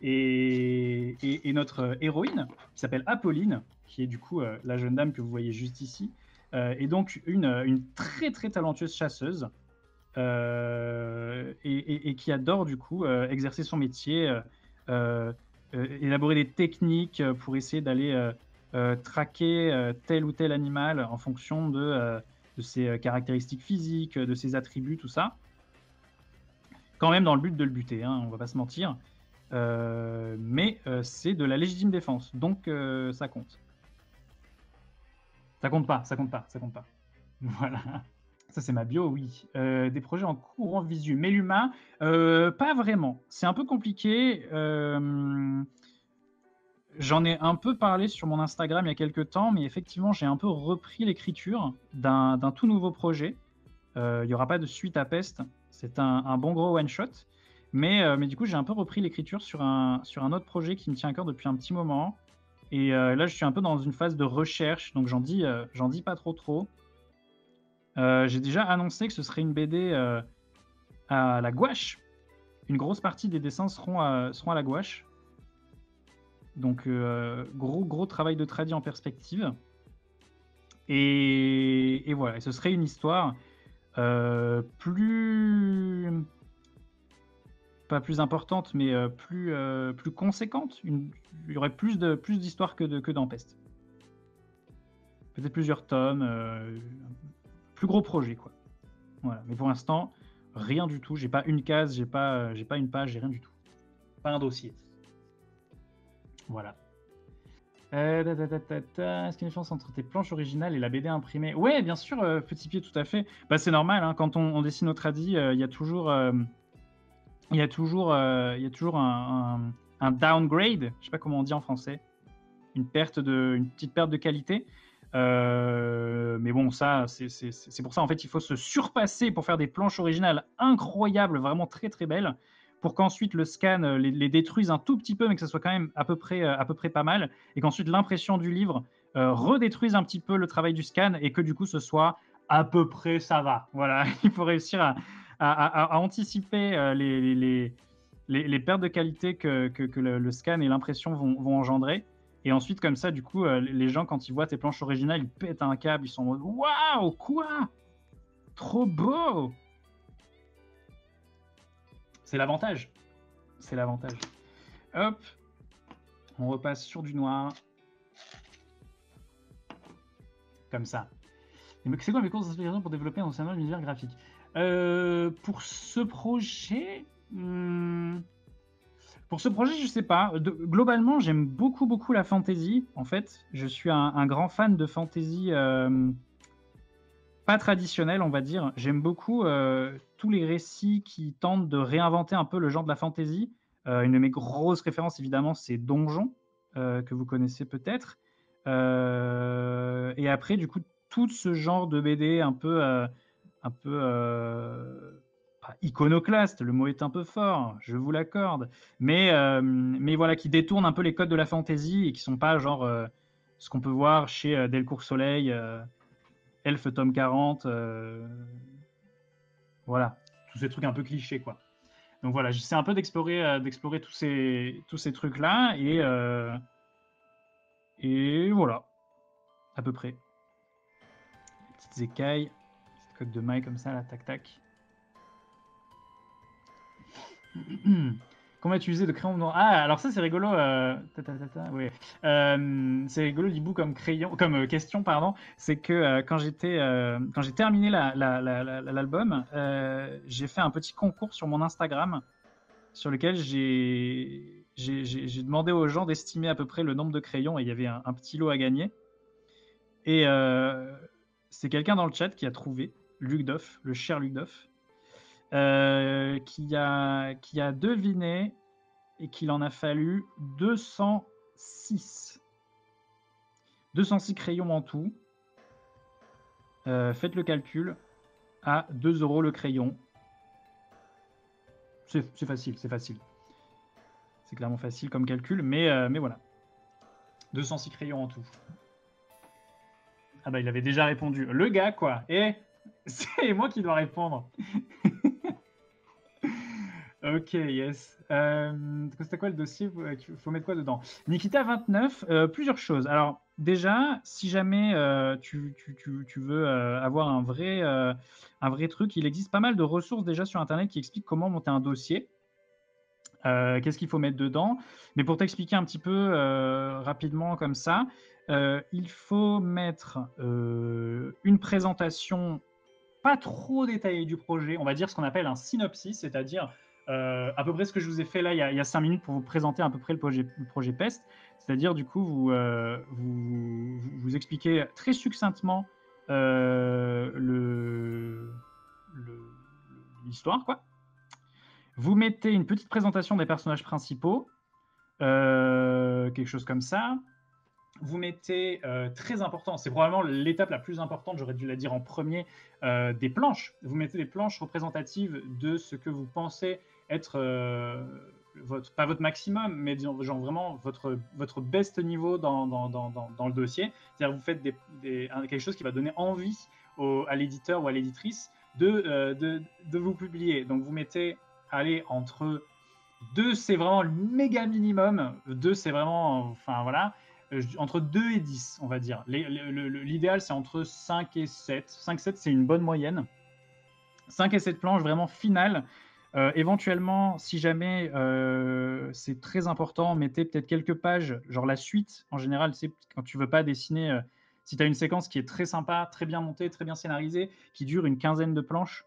Et notre héroïne, qui s'appelle Apolline, qui est du coup la jeune dame que vous voyez juste ici, est donc une très talentueuse chasseuse et qui adore du coup exercer son métier, élaborer des techniques pour essayer d'aller traquer tel ou tel animal en fonction de ses caractéristiques physiques, de ses attributs, tout ça. Quand même dans le but de le buter, hein, on va pas se mentir. Mais c'est de la légitime défense, donc ça compte. Ça compte pas. Voilà. Ça, c'est ma bio, oui. Des projets en cours en visu. Mais l'humain, pas vraiment. C'est un peu compliqué. J'en ai un peu parlé sur mon Instagram il y a quelques temps, mais effectivement, j'ai un peu repris l'écriture d'un tout nouveau projet. Il n'y aura pas de suite à Peste. C'est un bon gros one-shot. Mais du coup, j'ai un peu repris l'écriture sur un autre projet qui me tient à cœur depuis un petit moment. Et là, je suis un peu dans une phase de recherche, donc j'en dis pas trop. J'ai déjà annoncé que ce serait une BD à la gouache. Une grosse partie des dessins seront à la gouache. Donc, gros travail de tradi en perspective. Et voilà, et ce serait une histoire plus pas plus importante, mais plus conséquente. Il y aurait plus d'histoires que dans Pest. Peut-être plusieurs tomes, plus gros projet, quoi. Voilà. Mais pour l'instant, rien du tout. J'ai pas une case, j'ai pas une page, j'ai rien du tout. Pas un dossier. Voilà. Est-ce qu'il y a une différence entre tes planches originales et la BD imprimée? Ouais, bien sûr, Petit Pied, tout à fait. Bah, c'est normal, hein, quand on dessine au tradi, il y a toujours un downgrade, je sais pas comment on dit en français, une petite perte de qualité. Mais bon, ça, c'est pour ça, en fait, il faut se surpasser pour faire des planches originales incroyables, vraiment très très belles, pour qu'ensuite le scan les détruise un tout petit peu, mais que ça soit quand même à peu près pas mal, et qu'ensuite l'impression du livre redétruise un petit peu le travail du scan, et que du coup ce soit à peu près ça va. Voilà, il faut réussir à anticiper les pertes de qualité que le scan et l'impression vont engendrer. Et ensuite, comme ça, du coup, les gens, quand ils voient tes planches originales, ils pètent un câble, ils sont en mode waouh, quoi? Trop beau! C'est l'avantage. C'est l'avantage. Hop, on repasse sur du noir. Comme ça. C'est quoi mes courses d'inspiration pour développer un enseignement d'univers graphique? Pour ce projet, je sais pas. Globalement, j'aime beaucoup la fantasy. En fait, je suis un grand fan de fantasy pas traditionnelle, on va dire. J'aime beaucoup tous les récits qui tentent de réinventer un peu le genre de la fantasy. Une de mes grosses références, évidemment, c'est Donjon, que vous connaissez peut-être. Et après, du coup, tout ce genre de BD un peu pas iconoclaste, le mot est un peu fort, je vous l'accorde, mais voilà, qui détournent un peu les codes de la fantasy et qui sont pas genre ce qu'on peut voir chez Delcourt Soleil, Elf tome 40, voilà, tous ces trucs un peu clichés, quoi. Donc voilà, j'essaie un peu d'explorer tous ces trucs-là, et voilà, à peu près. Petites écailles, petite coque de maille comme ça, là, tac tac. Comment utiliser de crayon noir? Ah, alors ça c'est rigolo. Ouais. C'est rigolo l'hibou comme crayon, comme question, pardon. C'est que quand j'ai terminé l'album, j'ai fait un petit concours sur mon Instagram, sur lequel j'ai demandé aux gens d'estimer à peu près le nombre de crayons, et il y avait un petit lot à gagner. Et c'est quelqu'un dans le chat qui a trouvé, Luc Doff, le cher Luc Doff, qui a deviné et qu'il en a fallu 206. 206 crayons en tout. Faites le calcul, à 2 € le crayon. C'est facile, c'est facile. C'est clairement facile comme calcul, mais voilà. 206 crayons en tout. Ah bah il avait déjà répondu. Le gars, quoi. Et c'est moi qui dois répondre. Ok, yes. C'était quoi le dossier? Il faut mettre quoi dedans? Nikita 29, plusieurs choses. Alors, déjà, si jamais tu veux avoir un vrai truc, il existe pas mal de ressources déjà sur Internet qui expliquent comment monter un dossier. Qu'est-ce qu'il faut mettre dedans? Mais pour t'expliquer un petit peu rapidement comme ça, il faut mettre une présentation pas trop détaillée du projet, on va dire ce qu'on appelle un synopsis, c'est-à-dire à peu près ce que je vous ai fait là il y a 5 minutes pour vous présenter à peu près le projet PEST, c'est-à-dire du coup vous expliquez très succinctement l'histoire, quoi. Vous mettez une petite présentation des personnages principaux, quelque chose comme ça. Vous mettez, très important, c'est probablement l'étape la plus importante, j'aurais dû la dire en premier, des planches. Vous mettez des planches représentatives de ce que vous pensez être pas votre maximum, mais disons, genre vraiment votre best niveau dans le dossier. C'est-à-dire vous faites quelque chose qui va donner envie à l'éditeur ou à l'éditrice de vous publier. Donc vous mettez, allez, entre 2, c'est vraiment le méga minimum, 2, c'est vraiment, enfin voilà, entre 2 et 10, on va dire. L'idéal, c'est entre 5 et 7. 5-7, c'est une bonne moyenne. 5 et 7 planches vraiment finales, Éventuellement, si jamais c'est très important, mettez peut-être quelques pages, genre la suite. En général, c'est quand tu veux pas dessiner, si tu as une séquence qui est très sympa, très bien montée, très bien scénarisée, qui dure une quinzaine de planches,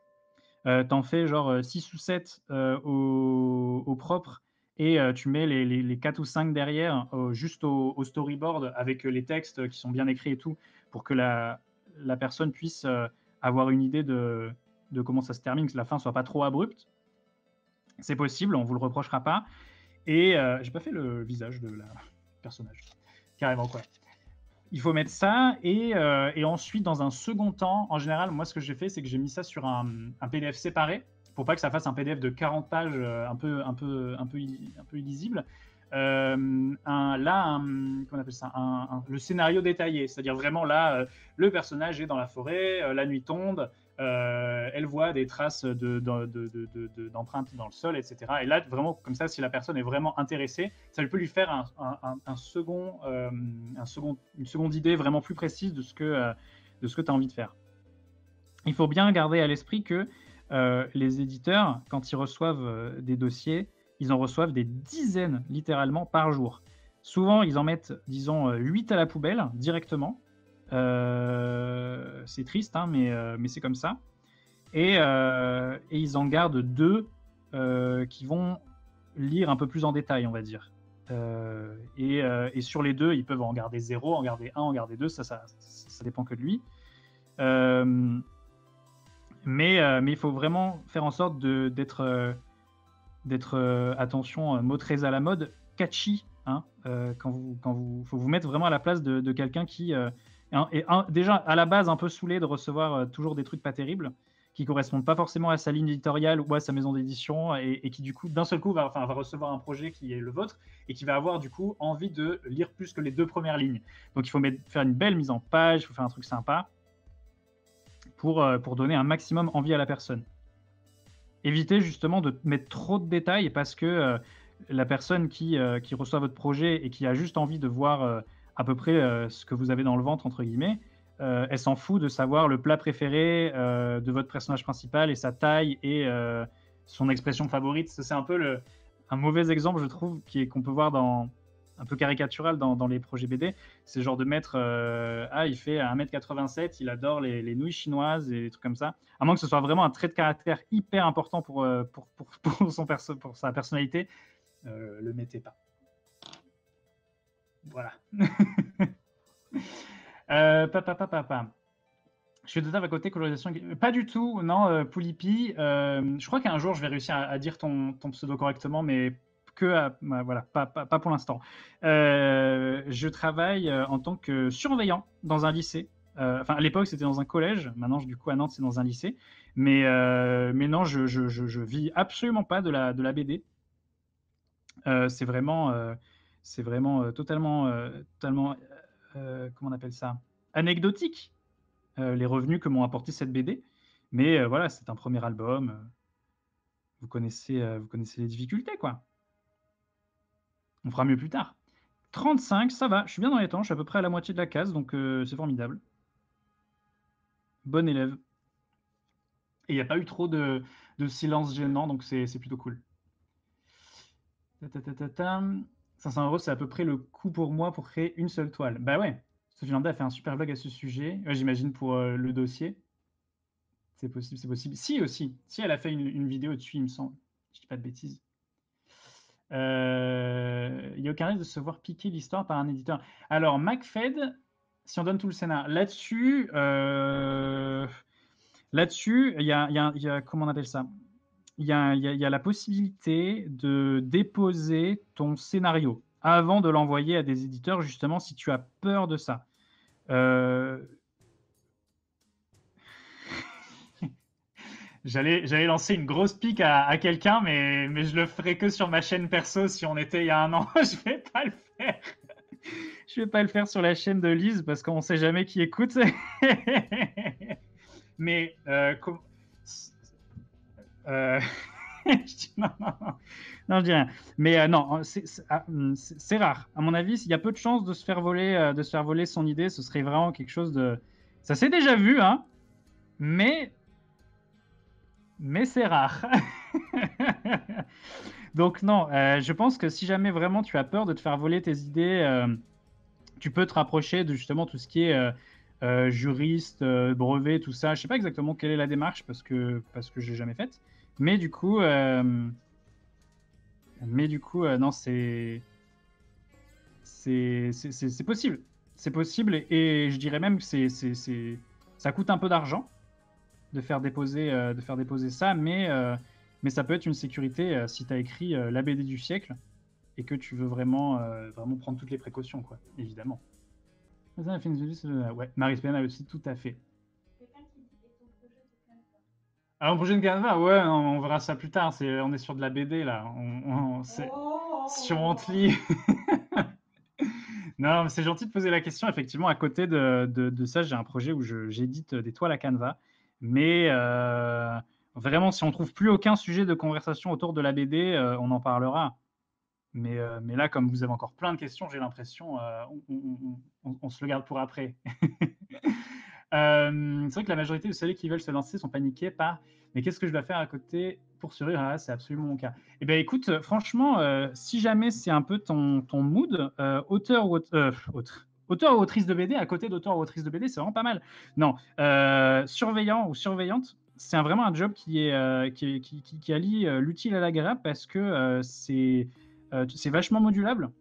t'en fais genre 6 ou 7 au propre et tu mets les 4 ou 5 derrière, juste au storyboard avec les textes qui sont bien écrits et tout, pour que la personne puisse avoir une idée de comment ça se termine, que la fin soit pas trop abrupte. C'est possible, on vous le reprochera pas. Et j'ai pas fait le visage de la personnage. Carrément, quoi. Il faut mettre ça et ensuite, dans un second temps, en général, moi, ce que j'ai fait, c'est que j'ai mis ça sur un PDF séparé pour pas que ça fasse un PDF de 40 pages un peu illisible. Comment on appelle ça, le scénario détaillé, c'est-à-dire vraiment là, le personnage est dans la forêt, la nuit tombe, elle voit des traces d'empreintes dans le sol, etc. Et là, vraiment, comme ça, si la personne est vraiment intéressée, ça peut lui faire une seconde idée vraiment plus précise de ce que tu as envie de faire. Il faut bien garder à l'esprit que les éditeurs, quand ils reçoivent des dossiers, ils en reçoivent des dizaines, littéralement, par jour. Souvent, ils en mettent, disons, 8 à la poubelle, directement. C'est triste, hein, mais c'est comme ça. Et ils en gardent 2 qui vont lire un peu plus en détail, on va dire. Et sur les 2, ils peuvent en garder 0, en garder 1, en garder 2, ça dépend que de lui. Mais il faut vraiment faire en sorte d'être, attention, mot très à la mode, catchy, hein, faut vous mettre vraiment à la place de quelqu'un qui est déjà à la base un peu saoulé de recevoir toujours des trucs pas terribles, qui correspondent pas forcément à sa ligne éditoriale ou à sa maison d'édition, et qui du coup d'un seul coup va recevoir un projet qui est le vôtre et qui va avoir du coup envie de lire plus que les 2 premières lignes. Donc il faut faire une belle mise en page, il faut faire un truc sympa pour donner un maximum envie à la personne. Évitez justement de mettre trop de détails parce que la personne qui reçoit votre projet et qui a juste envie de voir à peu près ce que vous avez dans le ventre, entre guillemets, elle s'en fout de savoir le plat préféré de votre personnage principal et sa taille et son expression favorite. C'est un peu un mauvais exemple, je trouve, qu'on peut voir un peu caricatural dans les projets BD. C'est genre de mettre il fait 1m87, il adore les nouilles chinoises et des trucs comme ça. À moins que ce soit vraiment un trait de caractère hyper important pour sa personnalité, le mettez pas. Voilà. Je suis de table à côté, colorisation. Pas du tout, non, Poulipi. Je crois qu'un jour je vais réussir à dire ton pseudo correctement, mais voilà, pas pour l'instant. Je travaille en tant que surveillant dans un lycée. Enfin, à l'époque, c'était dans un collège. Maintenant, du coup, à Nantes, c'est dans un lycée. Mais non, je vis absolument pas de la BD. C'est vraiment totalement, comment on appelle ça? Anecdotique, les revenus que m'ont apporté cette BD. Mais voilà, c'est un premier album. Vous connaissez les difficultés, quoi. On fera mieux plus tard. 35, ça va, je suis bien dans les temps, je suis à peu près à la moitié de la case, donc c'est formidable. Bon élève. Et il n'y a pas eu trop de silence gênant, donc c'est plutôt cool. 500 €, c'est à peu près le coût pour moi pour créer une seule toile. Bah ouais, Sophie Lambda a fait un super blog à ce sujet, j'imagine pour le dossier. C'est possible, c'est possible. Si aussi, si elle a fait une vidéo dessus, il me semble. Je dis pas de bêtises. Il n'y a aucun risque de se voir piquer l'histoire par un éditeur. Alors, MacFed, si on donne tout le scénar, là-dessus, il y a, comment on appelle ça? Il y a la possibilité de déposer ton scénario avant de l'envoyer à des éditeurs, justement, si tu as peur de ça. J'allais lancer une grosse pique à quelqu'un, mais je le ferai que sur ma chaîne perso si on était il y a un an. Je vais pas le faire. Je vais pas le faire sur la chaîne de Lise parce qu'on sait jamais qui écoute. Mais non, je dis rien. Mais non, c'est rare. À mon avis, s'il y a peu de chances de se faire voler son idée, ce serait vraiment quelque chose de. Ça s'est déjà vu, hein. Mais mais c'est rare. Donc non, je pense que si jamais vraiment tu as peur de te faire voler tes idées, tu peux te rapprocher de justement tout ce qui est juriste, brevet, tout ça. Je sais pas exactement quelle est la démarche parce que j'ai jamais faite. Mais du coup, non, c'est possible. C'est possible et je dirais même que ça coûte un peu d'argent de faire déposer ça, mais ça peut être une sécurité si tu as écrit la BD du siècle et que tu veux vraiment prendre toutes les précautions, quoi, évidemment. Ouais, Marie Spena aussi, tout à fait. Alors, projet de Canva, ouais, on verra ça plus tard. On est sur de la BD là. C'est sur Antly. Non, mais c'est gentil de poser la question. Effectivement, à côté de ça, j'ai un projet où j'édite des toiles à Canva. Mais vraiment, si on trouve plus aucun sujet de conversation autour de la BD, on en parlera. Mais là, comme vous avez encore plein de questions, j'ai l'impression on se le garde pour après. C'est vrai que la majorité de ceux qui veulent se lancer sont paniqués par mais qu'est-ce que je dois faire à côté pour survivre? Ah, c'est absolument mon cas. Eh bien, écoute, franchement, si jamais c'est un peu ton mood, auteur ou autrice de BD, à côté d'auteur ou autrice de BD, c'est vraiment pas mal. Non, surveillant ou surveillante, c'est vraiment un job qui allie l'utile à l'agréable parce que c'est vachement modulable.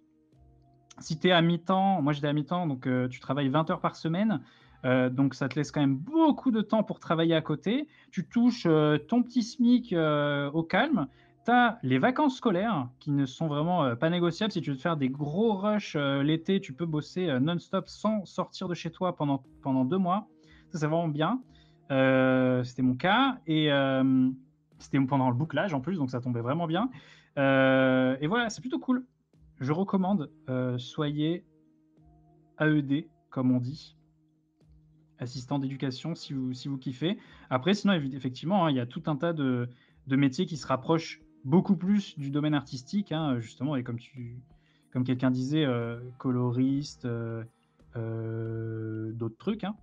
Si tu es à mi-temps, moi j'étais à mi-temps, donc tu travailles 20 heures par semaine. Donc ça te laisse quand même beaucoup de temps pour travailler à côté. Tu touches ton petit SMIC au calme. Tu as les vacances scolaires qui ne sont vraiment pas négociables. Si tu veux te faire des gros rushs l'été, tu peux bosser non-stop sans sortir de chez toi pendant 2 mois. Ça, c'est vraiment bien. C'était mon cas. Et c'était pendant le bouclage en plus, donc ça tombait vraiment bien. Et voilà, c'est plutôt cool. Je recommande, soyez AED, comme on dit assistant d'éducation si vous kiffez. Après, sinon, effectivement, hein, il y a tout un tas de métiers qui se rapprochent beaucoup plus du domaine artistique, hein, justement, et comme quelqu'un disait, coloriste, d'autres trucs. Hein.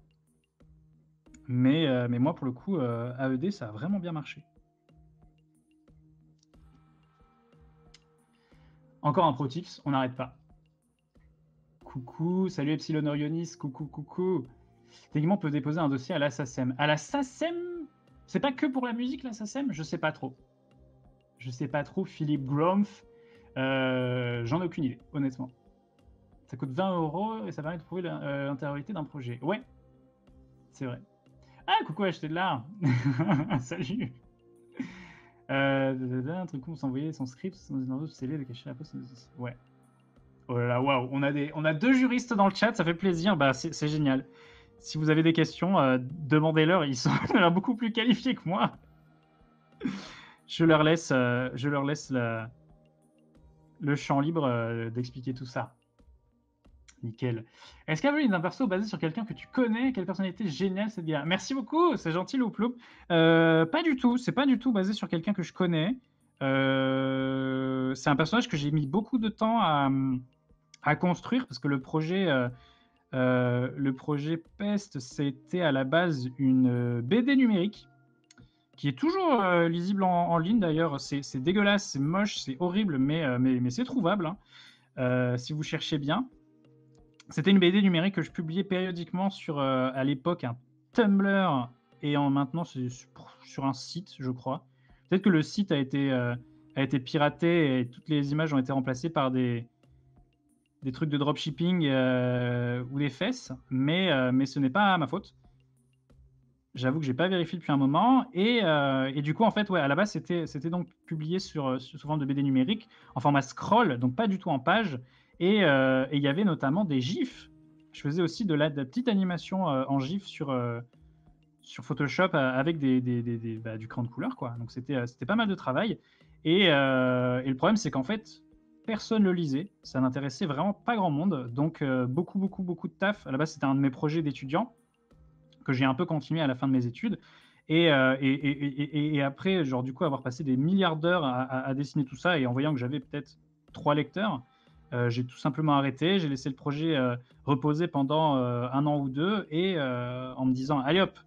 Mais moi, pour le coup, AED, ça a vraiment bien marché. Encore un pro tips, on n'arrête pas. Coucou, salut Epsilon Orionis, coucou. Techniquement, on peut déposer un dossier à la SACEM. À la SACEM, c'est pas que pour la musique, la SACEM? Je sais pas trop. Philippe Gromph. J'en ai aucune idée, honnêtement. Ça coûte 20 € et ça permet de prouver l'intériorité d'un projet. Ouais, c'est vrai. Ah, coucou, acheter de l'art. Salut. Un truc où s'envoyer son script dans une enveloppe scellée de cacher la poste. Ouais. Oh là là, waouh. On a 2 juristes dans le chat, ça fait plaisir. Bah, c'est génial. Si vous avez des questions, demandez-leur. Ils sont beaucoup plus qualifiés que moi. Je leur laisse le champ libre d'expliquer tout ça. Nickel. Est-ce qu'il y a un perso basé sur quelqu'un que tu connais? Quelle personnalité géniale cette gars? Merci beaucoup, c'est gentil Loup. Pas du tout, c'est pas du tout basé sur quelqu'un que je connais. C'est un personnage que j'ai mis beaucoup de temps à construire parce que le projet Pest, c'était à la base une BD numérique qui est toujours lisible en ligne d'ailleurs. C'est dégueulasse, c'est moche, c'est horrible, mais c'est trouvable si vous cherchez bien. C'était une BD numérique que je publiais périodiquement sur, à l'époque, un Tumblr et maintenant c'est sur un site, je crois. Peut-être que le site a été piraté et toutes les images ont été remplacées par des trucs de dropshipping ou des fesses, mais ce n'est pas ma faute. J'avoue que j'ai pas vérifié depuis un moment et du coup en fait ouais à la base c'était donc publié sous forme de BD numérique en format scroll donc pas du tout en page et il y avait notamment des gifs. Je faisais aussi de la petite animation en gif sur Photoshop avec du crayon de couleur quoi. Donc c'était pas mal de travail et le problème c'est qu'en fait personne le lisait, ça n'intéressait vraiment pas grand monde donc beaucoup de taf. À la base c'était un de mes projets d'étudiant que j'ai un peu continué à la fin de mes études. Et après, genre, du coup, avoir passé des milliards d'heures à dessiner tout ça et en voyant que j'avais peut-être 3 lecteurs, j'ai tout simplement arrêté. J'ai laissé le projet reposer pendant 1 an ou 2 et en me disant, allez hop,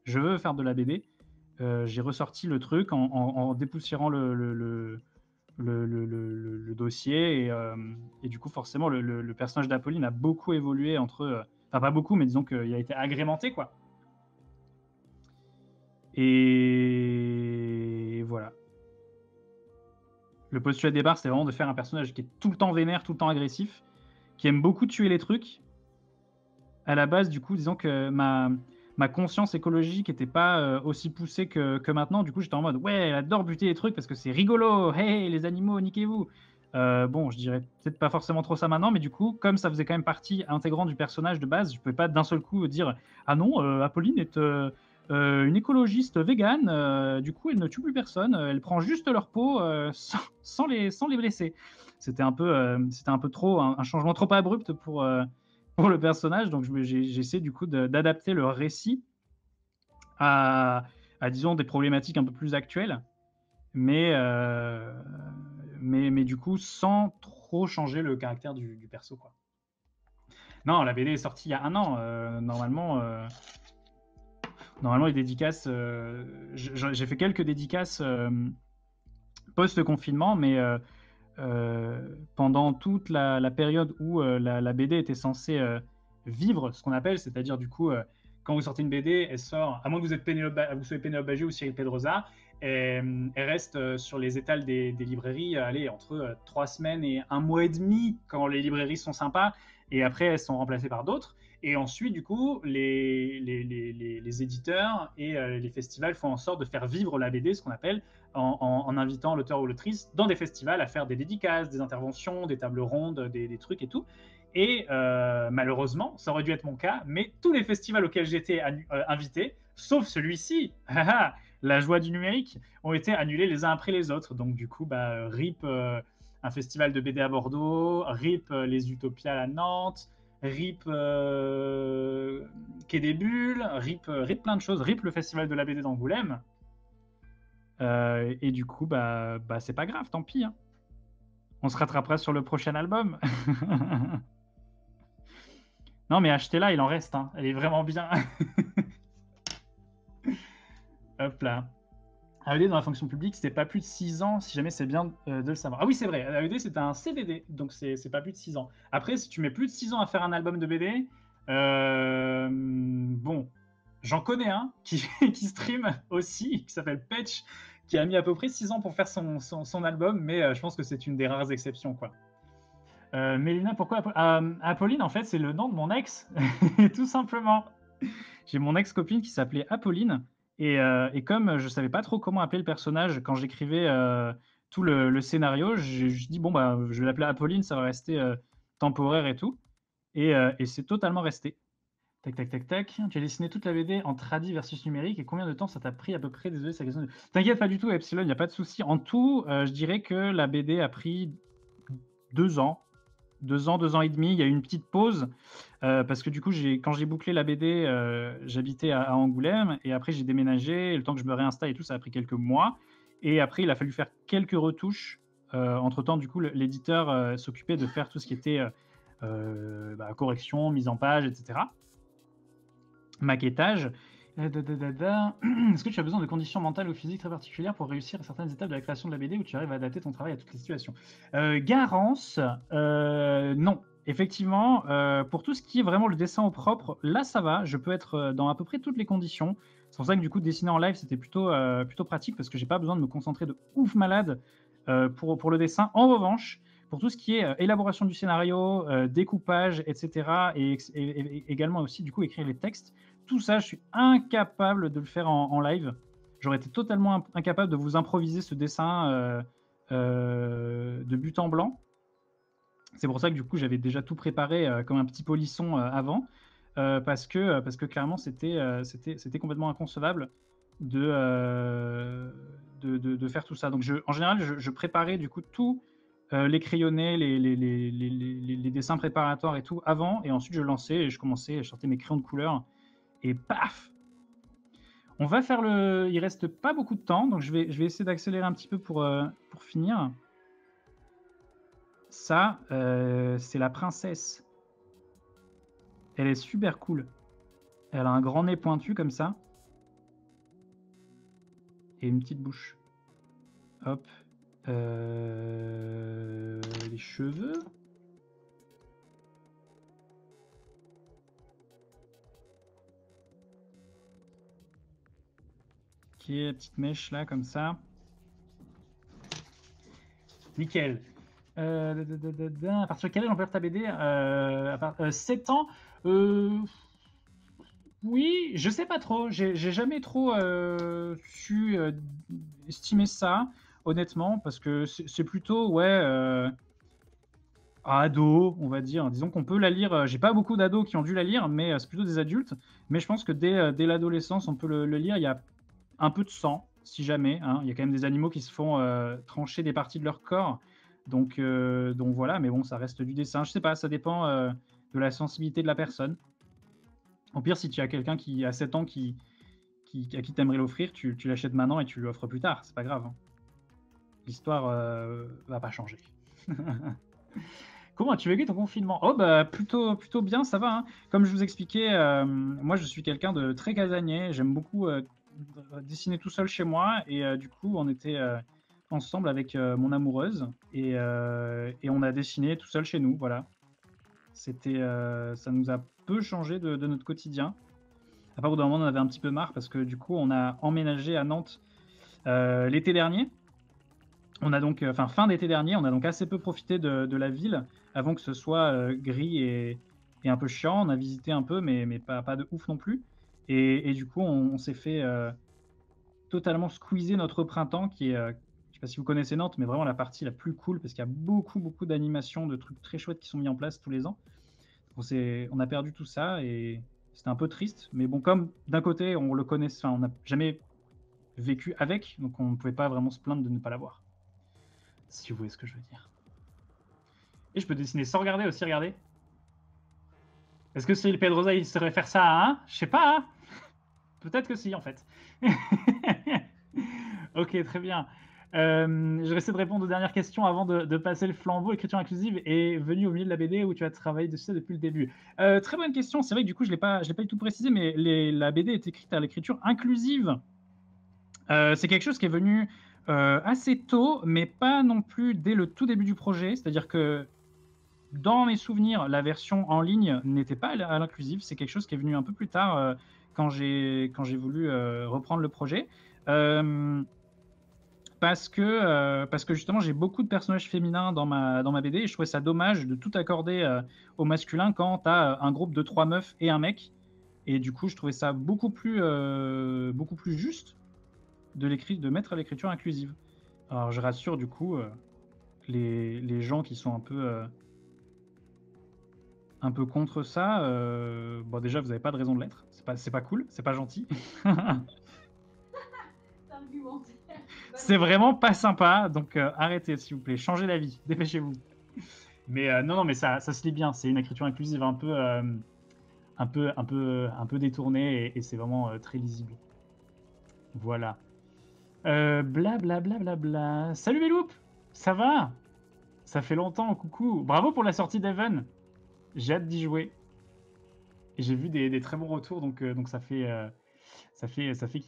je veux faire de la BD. j'ai ressorti le truc en dépoussiérant le dossier et du coup forcément le personnage d'Apolline a beaucoup évolué entre enfin pas beaucoup mais disons qu'il a été agrémenté quoi et voilà. Le postulat de départ c'était vraiment de faire un personnage qui est tout le temps vénère, tout le temps agressif, qui aime beaucoup tuer les trucs. À la base du coup disons que ma conscience écologique était pas aussi poussée que maintenant. Du coup, j'étais en mode ouais, elle adore buter les trucs parce que c'est rigolo. Hey, les animaux, niquez-vous. Bon, je dirais peut-être pas forcément trop ça maintenant, mais du coup, comme ça faisait quand même partie intégrante du personnage de base, je pouvais pas d'un seul coup dire ah non, Apolline est une écologiste végane. Du coup, elle ne tue plus personne. Elle prend juste leur peau sans les blesser. C'était un peu trop un changement trop abrupt pour le personnage. Donc, j'essaie du coup d'adapter le récit à, disons, des problématiques un peu plus actuelles, mais, mais du coup, sans trop changer le caractère du perso, quoi. Non, la BD est sortie il y a un an. Normalement, les dédicaces, j'ai fait quelques dédicaces post-confinement, mais pendant toute la période où la BD était censée vivre, ce qu'on appelle, c'est-à-dire du coup, quand vous sortez une BD, elle sort, à moins que vous soyez Pénélope Bagieux ou Cyril Pedrosa, et, elle reste sur les étals des librairies, allez, entre 3 semaines et un mois et demi quand les librairies sont sympas, et après elles sont remplacées par d'autres. Et ensuite, du coup, les éditeurs et les festivals font en sorte de faire vivre la BD, ce qu'on appelle, en invitant l'auteur ou l'autrice dans des festivals à faire des dédicaces, des interventions, des tables rondes, des trucs et tout. Et malheureusement, ça aurait dû être mon cas, mais tous les festivals auxquels j'étais invité, sauf celui-ci, la joie du numérique, ont été annulés les uns après les autres. Donc du coup, RIP un festival de BD à Bordeaux, RIP les Utopias à Nantes, RIP Quai des Bulles, RIP plein de choses, RIP le festival de la BD d'Angoulême. Et du coup, c'est pas grave, tant pis. Hein. On se rattrapera sur le prochain album. Non, mais achetez-la, il en reste. Hein. Elle est vraiment bien. Hop là. AED dans la fonction publique, c'était pas plus de 6 ans, si jamais c'est bien de le savoir. Ah oui, c'est vrai, AED c'était un CDD, donc c'est pas plus de 6 ans. Après, si tu mets plus de 6 ans à faire un album de BD, bon, j'en connais un qui, qui stream aussi, qui s'appelle Patch, qui a mis à peu près 6 ans pour faire son album, mais je pense que c'est une des rares exceptions, quoi. Mélina, pourquoi Apolline, en fait, c'est le nom de mon ex, tout simplement. J'ai mon ex-copine qui s'appelait Apolline, et comme je savais pas trop comment appeler le personnage quand j'écrivais tout le scénario, je dis bon, je vais l'appeler Apolline, ça va rester temporaire et tout, et c'est totalement resté. Tac, tac, tac, tac. Tu as dessiné toute la BD en tradi versus numérique, et combien de temps ça t'a pris à peu près? Désolé, c'est la question. T'inquiète pas du tout, Epsilon, il n'y a pas de souci. En tout, je dirais que la BD a pris 2 ans. 2 ans et demi. Il y a eu une petite pause parce que du coup, quand j'ai bouclé la BD, j'habitais à Angoulême et après j'ai déménagé. Le temps que je me réinstalle et tout, ça a pris quelques mois. Et après, il a fallu faire quelques retouches. Entre-temps, du coup, l'éditeur s'occupait de faire tout ce qui était correction, mise en page, etc. Maquettage. Est-ce que tu as besoin de conditions mentales ou physiques très particulières pour réussir à certaines étapes de la création de la BD où tu arrives à adapter ton travail à toutes les situations? Garance, non. Effectivement, pour tout ce qui est vraiment le dessin au propre, là ça va, je peux être dans à peu près toutes les conditions. C'est pour ça que du coup dessiner en live c'était plutôt pratique parce que j'ai pas besoin de me concentrer de ouf malade pour le dessin. En revanche, pour tout ce qui est élaboration du scénario, découpage, etc., et également aussi du coup écrire les textes, tout ça, je suis incapable de le faire en live. J'aurais été totalement incapable de vous improviser ce dessin de but en blanc. C'est pour ça que du coup, j'avais déjà tout préparé comme un petit polisson avant, parce que clairement, c'était complètement inconcevable de faire tout ça. Donc, en général, je préparais du coup tout, les crayonnés, les dessins préparatoires et tout avant, et ensuite je lançais et je sortais mes crayons de couleur et paf. On va faire le. Il reste pas beaucoup de temps, donc je vais essayer d'accélérer un petit peu pour finir. Ça, c'est la princesse. Elle est super cool. Elle a un grand nez pointu comme ça. et une petite bouche. Hop. Les cheveux. Ok, la petite mèche là, comme ça. Nickel. À partir de quel âge on peut lire ta BD 7 ans. Oui, je sais pas trop. J'ai jamais trop su estimer ça, honnêtement, parce que c'est plutôt, ouais, ado, on va dire. Disons qu'on peut la lire. J'ai pas beaucoup d'ados qui ont dû la lire, mais c'est plutôt des adultes. Mais je pense que dès l'adolescence, on peut le lire. Il y a un peu de sang, si jamais, hein. Il y a quand même des animaux qui se font trancher des parties de leur corps. Donc voilà, mais bon, ça reste du dessin. Je sais pas, ça dépend de la sensibilité de la personne. Au pire, si tu as quelqu'un qui a 7 ans à qui t'aimerais l'offrir, tu l'achètes maintenant et tu lui offres plus tard. C'est pas grave, hein. L'histoire va pas changer. Comment as-tu vécu ton confinement? Oh bah plutôt bien, ça va, hein. Comme je vous expliquais, moi je suis quelqu'un de très casanier. J'aime beaucoup dessiner tout seul chez moi et du coup on était ensemble avec mon amoureuse et on a dessiné tout seul chez nous, voilà. Ça nous a peu changé de notre quotidien. À part au bout d'un moment, on en avait un petit peu marre parce que du coup, on a emménagé à Nantes l'été dernier. On a donc, fin d'été dernier, on a donc assez peu profité de la ville avant que ce soit gris et un peu chiant. On a visité un peu, mais pas de ouf non plus. Et du coup, on s'est fait totalement squeezer notre printemps qui est, je sais pas si vous connaissez Nantes, mais vraiment la partie la plus cool parce qu'il y a beaucoup d'animations, de trucs très chouettes qui sont mis en place tous les ans. On a perdu tout ça et c'était un peu triste. Mais bon, comme d'un côté, on le connaît, enfin, on n'a jamais vécu avec, donc on ne pouvait pas vraiment se plaindre de ne pas l'avoir. Si vous voyez ce que je veux dire. Et je peux dessiner sans regarder aussi, regardez. Est-ce que si le Pedrosa il saurait faire ça à un? Je sais pas, hein. Peut-être que si, en fait. Ok, très bien. Je vais essayer de répondre aux dernières questions avant de passer le flambeau. Écriture inclusive est venue au milieu de la BD où tu as travaillé dessus depuis le début. Très bonne question. C'est vrai que du coup, je l'ai pas du tout précisé, mais la BD est écrite à l'écriture inclusive. C'est quelque chose qui est venu assez tôt, mais pas non plus dès le tout début du projet. C'est-à-dire que dans mes souvenirs, la version en ligne n'était pas à l'inclusive. C'est quelque chose qui est venu un peu plus tard quand j'ai voulu reprendre le projet. Parce que justement, j'ai beaucoup de personnages féminins dans ma BD et je trouvais ça dommage de tout accorder au masculin quand tu as un groupe de 3 meufs et un mec. Et du coup, je trouvais ça beaucoup plus juste de mettre l'écriture inclusive. Alors, je rassure du coup les gens qui sont un peu contre ça. Bon, déjà, vous n'avez pas de raison de l'être. C'est pas cool, c'est pas gentil. C'est vraiment pas sympa, donc arrêtez s'il vous plaît, changez d'avis, dépêchez-vous. Mais non, mais ça se lit bien. C'est une écriture inclusive un peu détournée et c'est vraiment très lisible. Voilà. Bla bla bla bla bla. Salut Meloup, ça va? Ça fait longtemps, coucou. Bravo pour la sortie d'Evan. J'ai hâte d'y jouer. Et j'ai vu des très bons retours, donc ça fait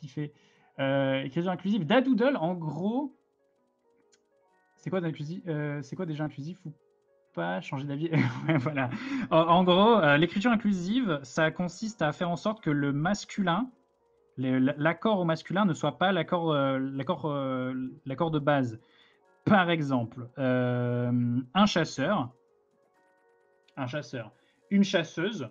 kiffer. Écriture inclusive, Dadoodle, en gros, c'est quoi d'inclusif C'est quoi déjà inclusif ou pas changer d'avis? Ouais, voilà. En gros, l'écriture inclusive, ça consiste à faire en sorte que le masculin, l'accord au masculin ne soit pas l'accord de base. Par exemple, un chasseur, une chasseuse,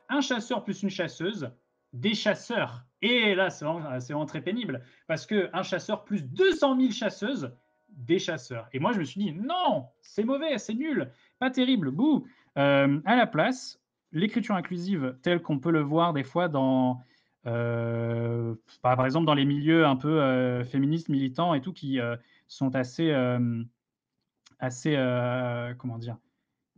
un chasseur plus une chasseuse, des chasseurs. Et là, c'est vraiment très pénible, parce qu'un chasseur plus 200 000 chasseuses, des chasseurs. Et moi, je me suis dit, non, c'est mauvais, c'est nul, pas terrible, bouh. À la place, l'écriture inclusive, telle qu'on peut le voir des fois par exemple, dans les milieux un peu féministes, militants et tout, qui sont comment dire,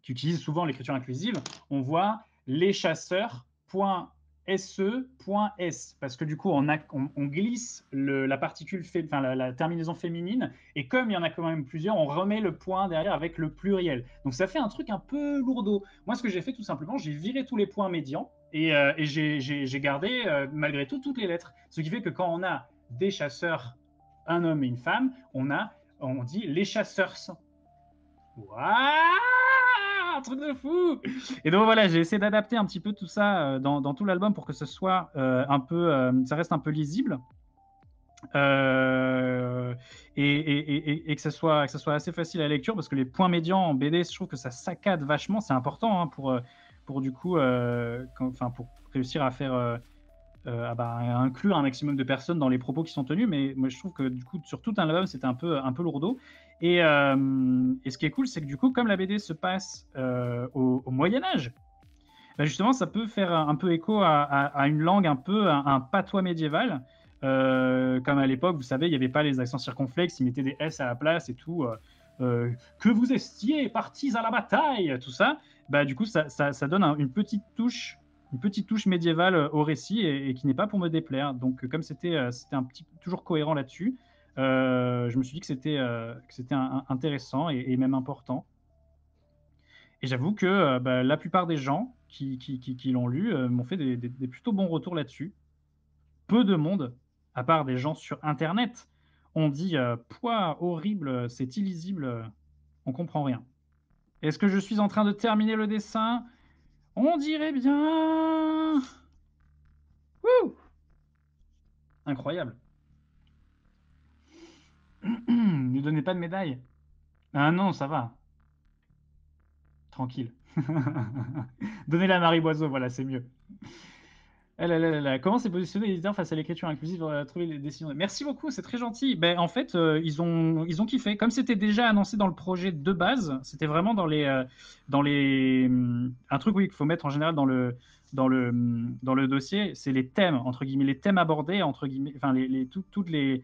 qui utilisent souvent l'écriture inclusive, on voit les chasseurs.se.s parce que du coup on glisse la particule, enfin la terminaison féminine, et comme il y en a quand même plusieurs, on remet le point derrière avec le pluriel. Donc ça fait un truc un peu lourdeau. Moi, ce que j'ai fait tout simplement, j'ai viré tous les points médians et j'ai gardé malgré tout toutes les lettres. Ce qui fait que quand on a des chasseurs, un homme et une femme, on dit les chasseurs. Waouh, un truc de fou! Et donc voilà, j'ai essayé d'adapter un petit peu tout ça dans tout l'album pour que ce soit un peu, ça reste un peu lisible. Et que ça soit assez facile à la lecture, parce que les points médians en BD, je trouve que ça saccade vachement. C'est important hein, pour du coup, pour réussir à faire à inclure un maximum de personnes dans les propos qui sont tenus. Mais moi, je trouve que du coup, sur tout un album, c'était un peu lourdeau. Et ce qui est cool, c'est que du coup, comme la BD se passe au Moyen-Âge, bah justement, ça peut faire un peu écho à une langue un peu, un patois médiéval. Comme à l'époque, vous savez, il n'y avait pas les accents circonflexes, ils mettaient des S à la place et tout. Que vous estiez partis à la bataille, tout ça. Bah, du coup, ça donne une petite touche médiévale au récit et qui n'est pas pour me déplaire. Donc, comme c'était toujours cohérent là-dessus, je me suis dit que c'était intéressant et même important. Et j'avoue que bah, la plupart des gens qui l'ont lu m'ont fait des plutôt bons retours là-dessus. Peu de monde, à part des gens sur Internet, ont dit pouah, horrible, c'est illisible, on comprend rien. Est-ce que je suis en train de terminer le dessin? On dirait bien. Wouh! Incroyable. Ne donnez pas de médaille. Ah non, ça va. Tranquille. Donnez-la à Marie Boiseau, voilà, c'est mieux. Eh là là là là. Comment s'est positionné l'éditeur face à l'écriture inclusive trouver les décisions? Merci beaucoup, c'est très gentil. Ben, en fait, ils ont kiffé. Comme c'était déjà annoncé dans le projet de base, c'était vraiment un truc oui qu'il faut mettre en général dans le dossier, c'est les thèmes entre guillemets, les thèmes abordés entre guillemets, enfin toutes les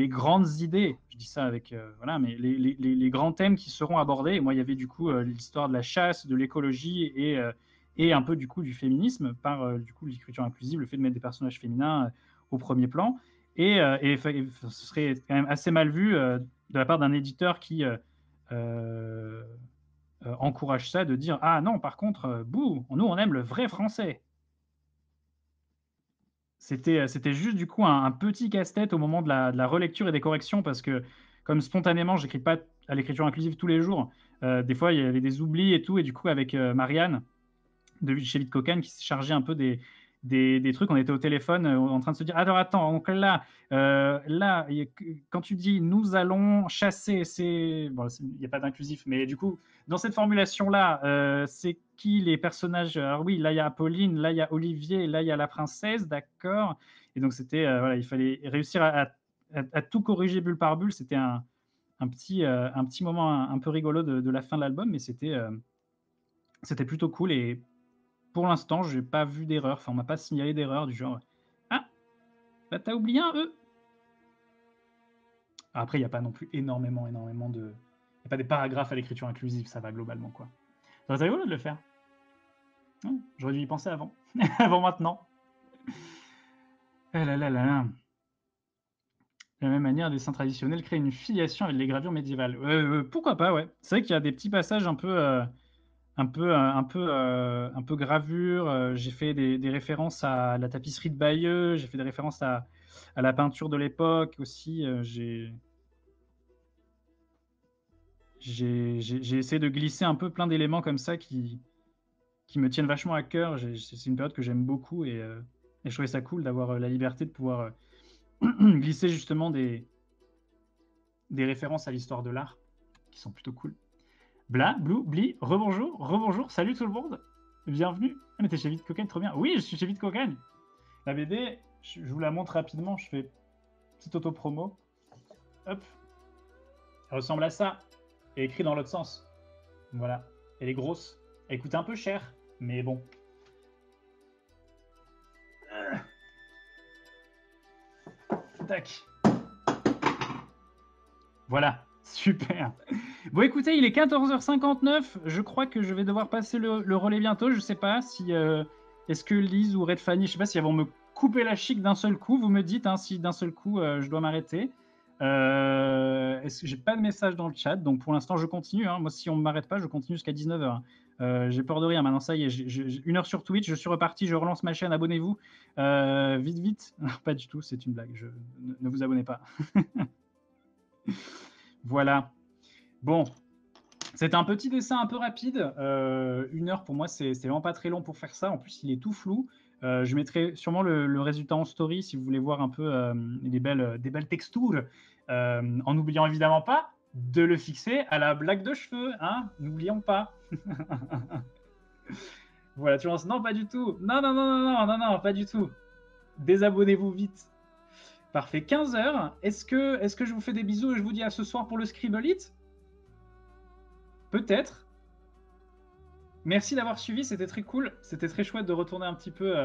grandes idées. Je dis ça avec voilà, mais les grands thèmes qui seront abordés. Et moi, il y avait du coup l'histoire de la chasse, de l'écologie et un peu du coup du féminisme par du coup l'écriture inclusive, le fait de mettre des personnages féminins au premier plan. Et ce serait quand même assez mal vu de la part d'un éditeur qui encourage ça, de dire ah non, par contre, bouh, nous on aime le vrai français. C'était juste du coup un petit casse-tête au moment de la relecture et des corrections, parce que comme spontanément, j'écris pas à l'écriture inclusive tous les jours, des fois il y avait des oublis et tout, et du coup avec Marianne de chez Vite Cocagne qui s'est chargé un peu des trucs. On était au téléphone en train de se dire attends, donc là, quand tu dis nous allons chasser, c'est bon, il n'y a pas d'inclusif, mais du coup, dans cette formulation-là, c'est qui les personnages? Alors oui, là il y a Apolline, là il y a Olivier, là il y a la princesse, d'accord. Et donc c'était voilà, il fallait réussir à tout corriger bulle par bulle. C'était un petit moment un peu rigolo de la fin de l'album, mais c'était plutôt cool. Et pour l'instant, je n'ai pas vu d'erreur. Enfin, on m'a pas signalé d'erreur du genre ah, bah t'as oublié un E. Après, il n'y a pas non plus énormément de. Il n'y a pas des paragraphes à l'écriture inclusive, ça va globalement quoi. Ça va être rigolo de le faire. J'aurais dû y penser avant. Avant maintenant. Ah là là là là. De la même manière, des dessins traditionnels créent une filiation avec les gravures médiévales. Pourquoi pas, ouais. C'est vrai qu'il y a des petits passages un peu gravure. J'ai fait des références à la tapisserie de Bayeux. J'ai fait des références à la peinture de l'époque aussi. J'ai essayé de glisser un peu plein d'éléments comme ça qui me tiennent vachement à cœur. C'est une période que j'aime beaucoup et je trouvais ça cool d'avoir la liberté de pouvoir glisser justement des références à l'histoire de l'art qui sont plutôt cool. Bla, blue, bli, rebonjour, salut tout le monde, bienvenue. Ah mais t'es chez Vite Cocagne, trop bien. Oui, je suis chez Vite Cocagne. La BD, je vous la montre rapidement, je fais petite auto-promo. Hop. Elle ressemble à ça, et écrit dans l'autre sens. Voilà, elle est grosse, elle coûte un peu cher, mais bon. Tac. Voilà, super. Bon, écoutez, il est 14h59. Je crois que je vais devoir passer le relais bientôt. Je sais pas si. Est-ce que Lise ou Red Fanny, je sais pas si elles vont me couper la chic d'un seul coup. Vous me dites hein, si d'un seul coup je dois m'arrêter. Est-ce que j'ai pas de message dans le chat, donc pour l'instant je continue, hein. Moi, si on ne m'arrête pas, je continue jusqu'à 19h. J'ai peur de rien maintenant, ça y est, j'ai 1 heure sur Twitch, je suis reparti, je relance ma chaîne, abonnez-vous. Vite, vite. Non, pas du tout, c'est une blague, ne vous abonnez pas. Voilà. Bon, c'était un petit dessin un peu rapide. 1 heure pour moi, c'est vraiment pas très long pour faire ça. En plus, il est tout flou. Je mettrai sûrement le résultat en story si vous voulez voir un peu des belles textures. En n'oubliant évidemment pas de le fixer à la blague de cheveux, hein. N'oublions pas. Voilà, tu penses, non, pas du tout. Non, non, non, non, non, non, non, pas du tout. Désabonnez-vous vite. Parfait, 15h. Est-ce que je vous fais des bisous et je vous dis à ce soir pour le Scribble It? Peut-être. Merci d'avoir suivi, c'était très cool. C'était très chouette de retourner un petit peu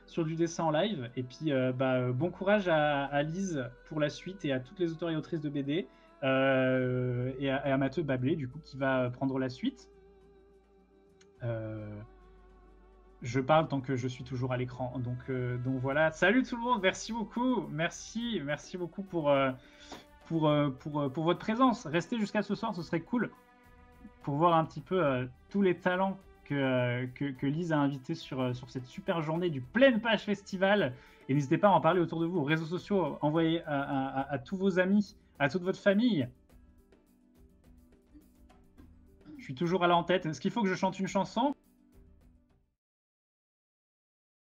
sur du dessin en live. Et puis, bon courage à Lise pour la suite et à toutes les auteurs et autrices de BD. Et à Mathieu Bablé, du coup, qui va prendre la suite. Je parle tant que je suis toujours à l'écran. Donc voilà. Salut tout le monde, merci beaucoup. Merci beaucoup pour votre présence. Restez jusqu'à ce soir, ce serait cool. Pour voir un petit peu tous les talents que Lise a invités sur cette super journée du Pleine Page Festival. Et n'hésitez pas à en parler autour de vous, aux réseaux sociaux, envoyez à tous vos amis, à toute votre famille. Je suis toujours à la en tête. Est-ce qu'il faut que je chante une chanson ?